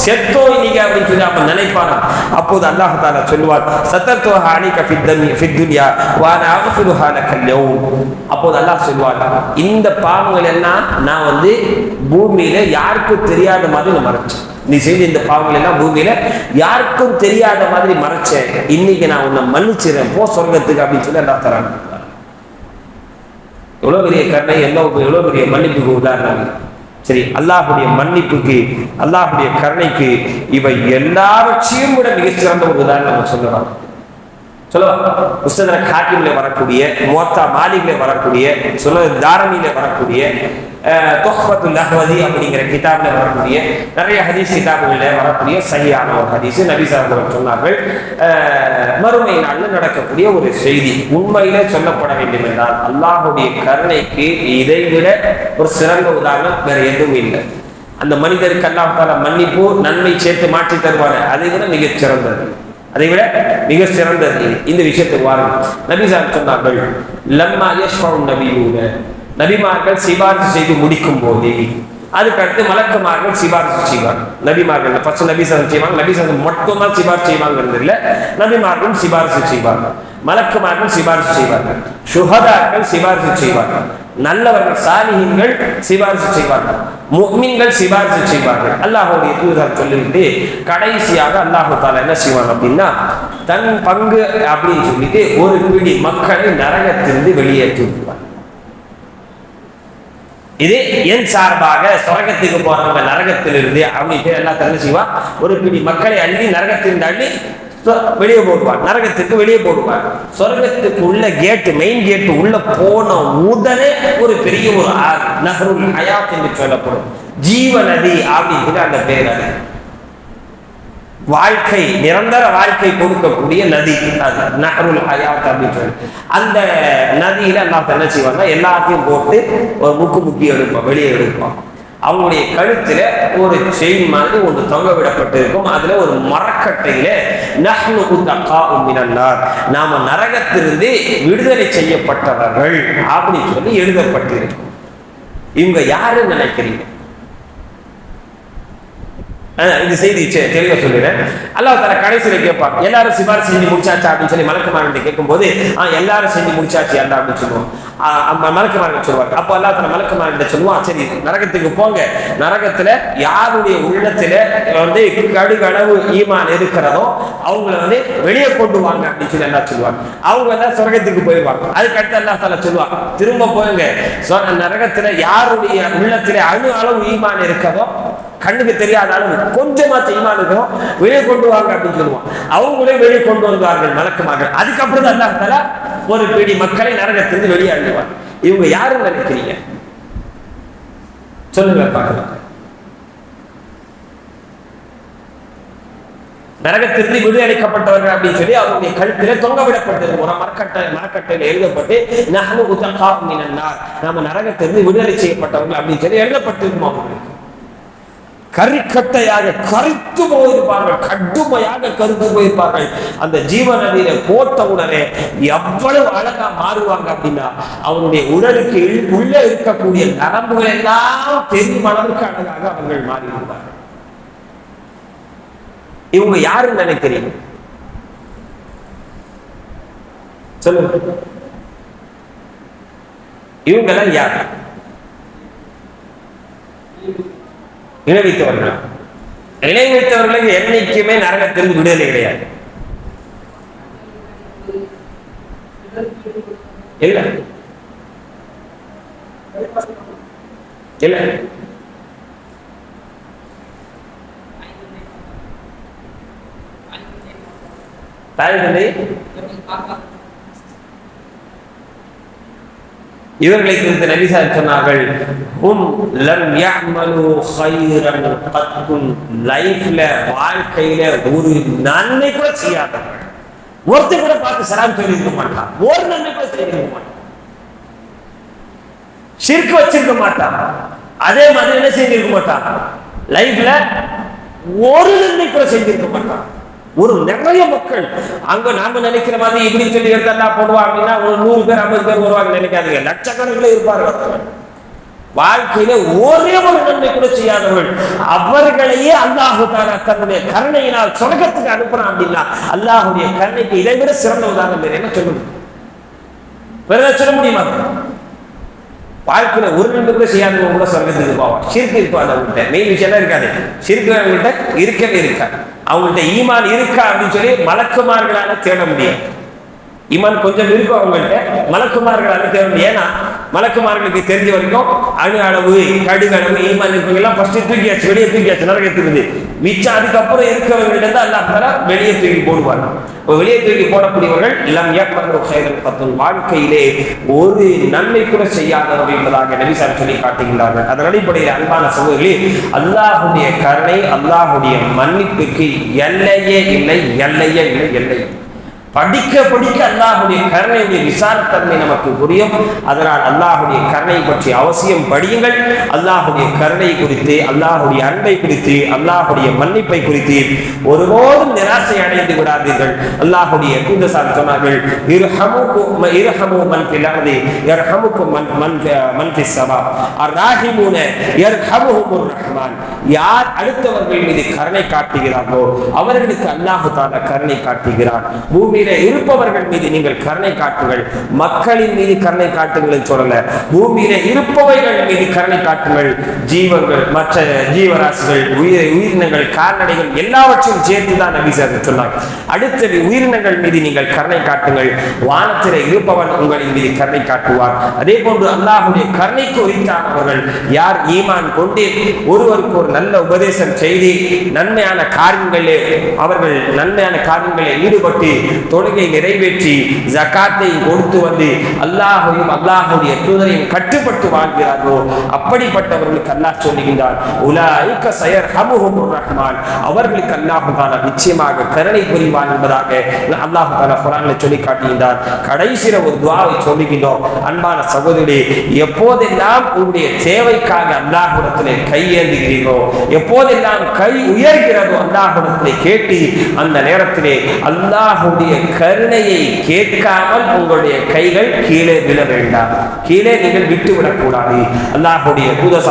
செத்தோ இன்னைக்கு அப்படின்னு சொல்லி அவன் நினைப்பான். அப்போது அல்லாஹ் தஆலா சொல்லுவார், சத்தர்துஹா அலைக ஃபித் துன்யா வ அனா அக்ஃபிருஹா லக்கல் யௌம். அப்போது அல்லாஹ் சொல்லுவார், இந்த பாவங்கள் எல்லாம் நான் பூமியில யாருக்கும் தெரியாத மாதிரி மறைச்சேன். நீ செய்த இந்த பாவங்கள் எல்லாம் பூமியில யாருக்கும் தெரியாத மாதிரி மறைச்சேன். இன்னைக்கு நான் உன்னை மன்னிச்சிடறேன், போ சொர்க்கத்துக்கு அப்படின்னு சொல்லி அல்லாஹ் தஆலா. எவ்வளவு பெரிய கருணை, எவ்வளவு பெரிய மன்னிப்புக்கு உதாரணம். சரி, அல்லாஹுடைய மன்னிப்புக்கு, அல்லாஹுடைய கருணைக்கு இவை எல்லாவற்றையும் விட மிகச்சிறந்த ஒரு உதாரணம் சொல்லலாம். முஸ்தத்ரக் ஹாக்கிம்ல வரக்கூடிய, முவத்தா மாலிக்ல வரக்கூடிய, தாரமில வரக்கூடிய, துஹ்ஃபத்துல் அஹ்வதி அப்படிங்கிற கிதாப்ல வரக்கூடிய, நிறைய ஹதீஸ் கிதாபுகள்ல வரக்கூடிய சஹீஹான ஒரு ஹதீஸ். நபி ஸல்லல்லாஹு அலைஹி வஸல்லம் சொன்னார்கள், மறுமை நாள்ல நடக்கக்கூடிய ஒரு செய்தி உண்மையிலே சொல்லப்பட வேண்டும் என்றால் அல்லாஹுடைய கருணைக்கு இதைவிட ஒரு சிறந்த உதாரணம் வேற எதுவும் இல்லை. அந்த மனிதருக்கு அல்லாஹ் தஆலா மன்னிப்பு, நன்மை சேர்த்து மாற்றி தருவாரு, அதை விட மிகச் சிறந்தது, அதை விட மிக சிறந்தது. இந்த விஷயத்துக்கு வாருங்கள். நபி ஸல்லல்லாஹு சொன்னார்கள், லம்மா யஷ்ஃபஉ நபியூன, நபிமார்கள் சிபாரிசு செய்து முடிக்கும் போது அதுக்கடுத்து மலக்குமார்கள் சிபாரிசு செய்வாங்க. நபிமார்கள் ஃபர்ஸ்ட் நபி ஸல்லல்லாஹு செய்வாங்க. நபி ஸல்லல்லாஹு மட்டும்தான் சிபாரிசு செய்வாங்கிறது இல்லை, நபிமார்களும் சிபாரிசு செய்வாங்க, மலக்குமார்கள் சிபாரிசு செய்வாங்க, ஷுஹதாக்கள் சிபாரிசு செய்வாங்க, நல்லவர்கள் சாலிஹீன்கள் சிபாரிசு செய்வார்கள், முஃமின்கள் சிபாரிசு செய்வார்கள். அல்லாஹ்வுடைய தூதர் சொல்லிட்டு கடைசியாக அல்லாஹ் தஆலா என்ன செய்வான் அப்படின்னா, தன் பங்கு அப்படின்னு சொல்லிட்டு ஒரு பிடி மக்களை நரகத்திலிருந்து வெளியேற்றுவார். இது என் சார்பாக சொர்க்கத்துக்கு போறவங்க நரகத்திலிருந்து அப்படின்னு எல்லாம் என்ன செய்வான், ஒரு பிடி மக்களை அள்ளி நரகத்திலிருந்து அள்ளி வெளியே போடுவார், நரகத்துக்கு வெளியே போடுவார். சொர்க்கத்துக்கு உள்ள கேட்டு, மெயின் கேட்டு உள்ள போன உடனே ஒரு பெரிய ஒரு ஆறு, நஹ்ருல் ஹயாத் என்று சொல்லப்படும் ஜீவ நதி அப்படின்னு அந்த பேர். அது வாழ்க்கை, நிரந்தர வாழ்க்கை கொடுக்கக்கூடிய நதி, அது நஹ்ருல் ஹயாத் அப்படின்னு சொல்லி. அந்த நதியில அல்லாஹ் என்ன செய்வாங்க, எல்லாத்தையும் போட்டு ஒரு முக்கி எடுப்பான், வெளியே எடுப்பான். அவங்களுடைய கழுத்துல ஒரு செயின் மாதிரி ஒன்று தொங்க விடப்பட்டிருக்கும். அதுல ஒரு மரக்கட்டையில நஹ்னு உத்தகாஉ மினன்னார், நாம நரகத்திலிருந்து விடுதலை செய்யப்பட்டவர்கள் அப்படின்னு சொல்லி எழுதப்பட்டிருக்கும். இவங்க யாருன்னு நினைக்கிறீங்க? இந்த செய்தி தெளிவா சொல்லிடுறேன். அல்லாஹ் தஆலா கடைசியில கேட்பான், எல்லாரும் சிபாரிசு செஞ்சு முடிச்சாச்சா அப்படின்னு சொல்லி மலக்குமார்கிட்ட கேட்கும்போது எல்லாரும் செஞ்சு முடிச்சாச்சு அல்லா அப்படின்னு சொல்லுவோம். மலக்குமார்கள் சொல்லுவாங்க. அப்போ அல்லாஹ் தஆலா மலக்குமார்கிட்ட சொல்லுவான், சரி நரகத்துக்கு போங்க, நரகத்துல யாருடைய உள்ளத்துல கடுகளவு ஈமான் இருக்கிறதோ அவங்கள வெளியே கொண்டு வாங்க அப்படின்னு சொல்லி அல்லாஹ் சொல்லுவாங்க. அவங்க எல்லாம் சொர்க்கத்துக்கு போயிடுவாங்க. அதுக்கு அடுத்து அல்லாஹ் தஆலா சொல்லுவாங்க, திரும்ப போயுங்க, நரகத்துல யாருடைய உள்ளத்துல அணு அளவு ஈமான் இருக்கிறதோ, கண்ணுக்கு தெரியாத அளவு கொஞ்சமா ஈமான் இருக்கிறோம், வெளியே கொண்டு வாங்க அப்படின்னு சொல்லுவான். அவங்களே வெளியே கொண்டு வருவார்கள் மலக்குமார்கள். அதுக்கப்புறம் தான் அல்லாஹ் தஆலா ஒரு பிடி மக்களை நரகத்திலிருந்து வெளியே அனுப்புவார். இவங்க யாருன்னு நினைக்கிறீங்க? சொல்லுங்க பார்க்கலாம். நரகத்திலிருந்து விடுதலைக்கப்பட்டவர்கள் அப்படின்னு சொல்லி அவருடைய கழுத்திலே தொங்கவிடப்பட்டிருக்கும் ஒரு மரக்கட்டையில் எழுதப்பட்டு நஹ்னு உதகாஉ மினன் நார், நாம நரகத்திலிருந்து விடுதலை செய்யப்பட்டவர்கள் அப்படின்னு சொல்லி எழுதப்பட்டிருக்கும். அவங்களுக்கு கரிக்கட்டையாக கருத்து போயிருப்பார்கள், கடுமையாக கருத்து போயிருப்பார்கள். அந்த ஜீவ நதியில போட்ட உடனே எவ்வளவு அழகா மாறுவாங்க அப்படின்னா, அவனுடைய உடலுக்கு உள்ள இருக்கக்கூடிய நரம்புகள் எல்லாம் தெரியும் அளவுக்கு அழகாக அவர்கள் மாறிவிடுவார்கள். இவங்க யாருன்னு நினைக்கிறீங்க? சொல்லுங்க, இவங்க எல்லாம் யார்? இணை வைத்தவர்கள். இணை வைத்தவர்களுக்கு என்னைக்குமே நரகத்திலிருந்து விடுதலை கிடையாது. இல்ல இல்ல தாய் தந்தை இவர்களை குறித்து நபி ஸல்லல்லாஹு சொன்னார்கள், ஹும் லம் யஅமலு கைரன் கத்துன், லைஃப்ல வாழ்க்கையில ஒரு நன்மை கூட செய்யாதவர்கள். ஒருத்தர் கூட பார்த்து சலாம் சொல்லி இருக்க மாட்டான், ஒரு நன்மை கூட செய்திருக்க மாட்டான், ஷிர்க் வச்சிருக்க மாட்டான், அதே மாதிரி என்ன செஞ்சிருக்க மாட்டான், லைஃப்ல ஒரு நன்மை கூட செஞ்சிருக்க மாட்டான். ஒரு நிறைய மக்கள் அங்க நாம நினைக்கிற மாதிரி இப்படி சொல்லி எடுத்தா போடுவாங்க அப்படின்னா ஒரு 100 பேர் 50 பேர் வருவாங்க நினைக்காதீங்க, லட்சக்கணக்கில் இருப்பார்கள். வாழ்க்கையில ஒரே ஒரு நன்மை கூட செய்யாதவர்கள், அவர்களையே அல்லாஹு தஆலா தன்னுடைய கருணையினால் சொர்க்கத்துக்கு அனுப்புறான் அப்படின்னா அல்லாஹுடைய கருணைக்கு இதை விட சிறந்த உதாரணம் வேற என்ன சொல்லுங்க? வேற சொல்ல முடியுமா? வாழ்க்கையில ஒரு நன்மை கூட செய்யாதவங்க கூட சொர்க்கத்துக்கு போவாங்க. ஷிர்க் இருப்பாது அவங்கள்ட்ட, மெயின் விஷயம் இருக்காது, ஷிர்க் அவங்கள்ட்ட இருக்கவே இருக்காது. அவங்கள்ட்ட ஈமான் இருக்கா அப்படின்னு சொல்லி மலக்குமார்களால தேட முடியும். ஈமான் கொஞ்சம் இருக்கும் அவங்கள்ட்ட, மலக்குமார்களால தேட முடியும். ஏன்னா மலக்குமார்களுக்கு தெரிஞ்ச வரைக்கும் அணு அளவு கடுகளவு ஈமான் இருக்கவங்கெல்லாம் ஃபர்ஸ்ட் தூக்கியாச்சு, வெளியே தூக்கியாச்சு நரகத்திலிருந்து. மிச்சம் அதுக்கப்புறம் இருக்கவங்கள்ட்ட அல்லாஹ் தஆலா வெளியே தூக்கி போடுவாங்க. வெளியே தூக்கி போடக்கூடியவர்கள் லம் யக்மலு கைரன் கத்துன், வாழ்க்கையிலே ஒரு நன்மை கூட செய்யாதவர்கள் என்பதாக நபி ஸல்லல்லாஹு சொல்லி காட்டுகின்றார்கள். அதன் அடிப்படையில் அன்பான சகோதரர்களே, அல்லாஹ்வுடைய கருணை, அல்லாஹ்வுடைய மன்னிப்புக்கு எல்லையே இல்லை, எல்லையே இல்லை, எல்லை. படிக்க படிக்க அல்லாஹுடைய கருணையுடைய விசாரத்தன்மை நமக்கு புரியும். அதனால் அல்லாஹுடைய கருணை பற்றி அவசியம் படியுங்கள். அல்லாஹுடைய கருணை குறித்து, அல்லாஹுடைய அன்பை குறித்து, அல்லாஹுடைய மன்னிப்பை குறித்து ஒருபோதும் நிராசை அடைந்து விடாதீர்கள். அல்லாஹுடைய தூதர் சொன்னார்கள், இர்ஹமு மன் ஃபில் அர்தி யர்ஹமுக்கும் மன் ஃபிஸ் ஸமா அர்ராஹிமூன யர்ஹமுஹுமுர் ரஹ்மான். யார் அடுத்தவர்கள் மீது கருணை காட்டுகிறார்களோ அவர்களுக்கு அல்லாஹ் தஆலா கருணை காட்டுகிறான். பூமி இருப்பவர்கள் மீது நீங்கள் கருணை காட்டுங்கள். மக்களின் மீது கருணை காட்டுங்கள் சொல்லல, பூமியில இருப்பவைகள் மீது கருணை காட்டுங்கள். ஜீவங்கள், மற்ற ஜீவராசிகள், உயிரினங்கள், கால்நடைகள் எல்லாவற்றையும் சேர்த்துதான் நபி ஸல்லல்லாஹு சொன்னார். அடுத்தது உயிரினங்கள் மீது நீங்கள் கருணை காட்டுங்கள். வானத்திலே இருப்பவன் உங்களின் மீது கருணை காட்டுவார். அதே போன்று அல்லாஹ்வுடைய கருணைக்கு உரித்தானவர்கள் யார் ஈமான் கொண்டு ஒருவருக்கு ஒரு நல்ல உபதேசம் செய்து நன்மையான காரியங்களே அவர்கள் நன்மையான காரியங்களில் ஈடுபட்டு தொழுகை நிறைவேற்றி ஜகாத்தை கொடுத்து வந்து அல்லாஹ்வையும் அல்லாஹ்வுடைய தூதரையும் கட்டுப்பட்டு வாழ்கிறார்களோ அப்படிப்பட்டவர்களுக்கு அல்லாஹ் சொல்லுகின்றான், உலாயிக ஸயர்ஹமுஹுமுர் ரஹ்மான், அவர்களுக்கு அல்லாஹ் தஆலா நிச்சயமாக கருணை புரிவான் என்பதாக அல்லாஹ் தஆலா குர்ஆனில் சொல்லி காட்டுகின்றார். கடைசியில ஒரு துஆவை சொல்லுகின்றோம். அன்பான சகோதரர்களே, எப்போதெல்லாம் உங்களுடைய தேவைக்காக அல்லாஹ்விடத்திலே கையேந்துகிறீர்களோ, எப்போதெல்லாம் கை உயர்கிறதோ அல்லாஹ்விடத்திலே கேட்டு அந்த நேரத்திலே அல்லாஹ்வுடைய கருணையை கேட்காமல் உங்களுடைய கைகள் கீழே விழ வேண்டாம், கீழே நீங்கள் விட்டுவிடக்கூடாது. அல்லாஹுடைய தூதர்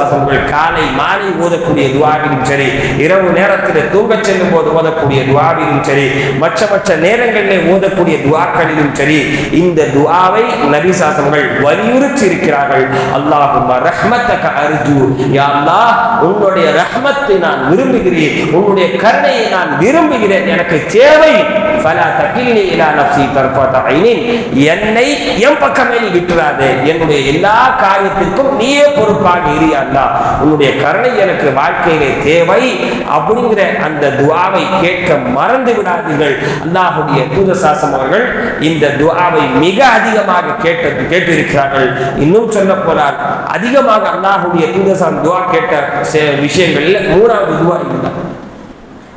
காலை மாலை ஓதக்கூடிய துஆவிலும் சரி, இரவு நேரத்தில் தூங்கச் செல்லும் போது ஓதக்கூடிய துஆவிலும் சரி, மற்ற நேரங்களில் ஓதக்கூடிய துஆக்களிலும் சரி, இந்த துஆவை நபி ஸல்லல்லாஹு வலியுறுத்தி இருக்கிறார்கள். அல்லாஹும்ம ரஹ்மத்தக அர்ஜு, யா அல்லாஹ் உன்னுடைய ரஹ்மத்தை நான் விரும்புகிறேன், உன்னுடைய கருணையை நான் விரும்புகிறேன், எனக்கு தேவை. ஃபலா தகில்னி இலா நஃப்ஸி தர்ஃபத ஐனின், என்னை என் பக்கமே நீ விட்டுறாதே, என்னுடைய எல்லா காரியத்திற்கும் நீயே பொறுப்பாக இரு அல்லாஹ், உன்னுடைய கருணை எனக்கு வாழ்க்கையிலே தேவை அப்படிங்கிற அந்த துஆவை கேட்க மறந்து விடாதீர்கள். அல்லாஹ்வுடைய தூதர் ஸல்லல்லாஹு அவர்கள் இந்த துஆவை மிக அதிகமாக கேட்டிருக்கிறார்கள். இன்னும் சொல்ல போனால் அதிகமாக அல்லாஹ்வுடைய தூதர் ஸல்லல்லாஹு துஆ கேட்ட விஷயங்களில் மூணாவது துஆ இதுதான்.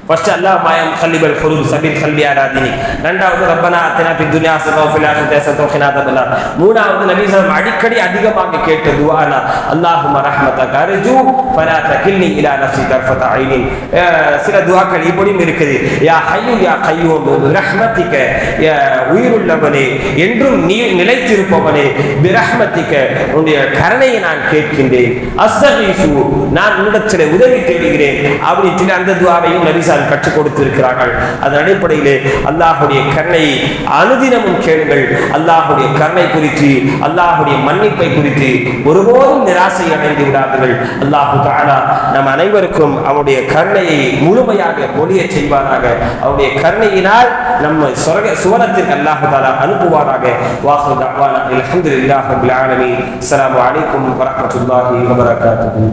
ஃபர்ஸ்ட் அல்லாஹ் மாயம் கல்லிபல் குலூப் சபில் கல்வி ஆராதினி, இரண்டாவது ரப்பனா அத்தினா ஃபித் துன்யா ஹஸனத்தன் வ ஃபில் ஆখিরাতি ஹஸனத்தன் வ கினா அஸாபன்னார், மூணாவது நபி ஸல்லல்லாஹு அடிக்கடி அதிகமாக கேட்ட துஆனா அல்லாஹும்ம ரஹ்மத்தக அர்ஜு ஃபலா தகில்னி இலா நஃப்ஸி தர்ஃபத ஐனின். சில துஆக்கள் இப்படியும் இருக்குது. யா ஹய்யு யா கய்யூம் பிரஹ்மத்திக, யா உயிருள்ளவனே என்றும் நீ நிலைத்திருப்பவனே, பிரஹ்மத்திக உன்னுடைய கருணையை நான் கேட்கின்றேன், அஸ்தகீசு நான் உன்னிடத்தில் உதவி தேடுகிறேன் அப்படின்னு அந்த துஆவையும் நபி கற்றுக் கொடுத்திருக்கிறார்கள். அதன் அடிப்படையிலே அல்லாஹுடைய கருணையை அனுதினமும் கேளுங்கள். அல்லாஹுடைய கருணை குறித்து, அல்லாஹுடைய மன்னிப்பை குறித்து ஒருபோதும் நிராசை அடைந்து விடாதீர்கள். அல்லாஹு தஆலா நம் அனைவருக்கும் அவருடைய கருணையை முழுமையாக பொழிய செய்வாராக. அவருடைய கருணையினால் நம்ம சுவனத்திற்கு அல்லாஹு தஆலா அனுப்புவாராக. வாஹிரு தஅவானா அல்ஹம்துலில்லாஹி ரப்பில் ஆலமீன். அஸ்ஸலாமு அலைக்கும் வரஹ்மத்துல்லாஹி வபரகாத்துஹு.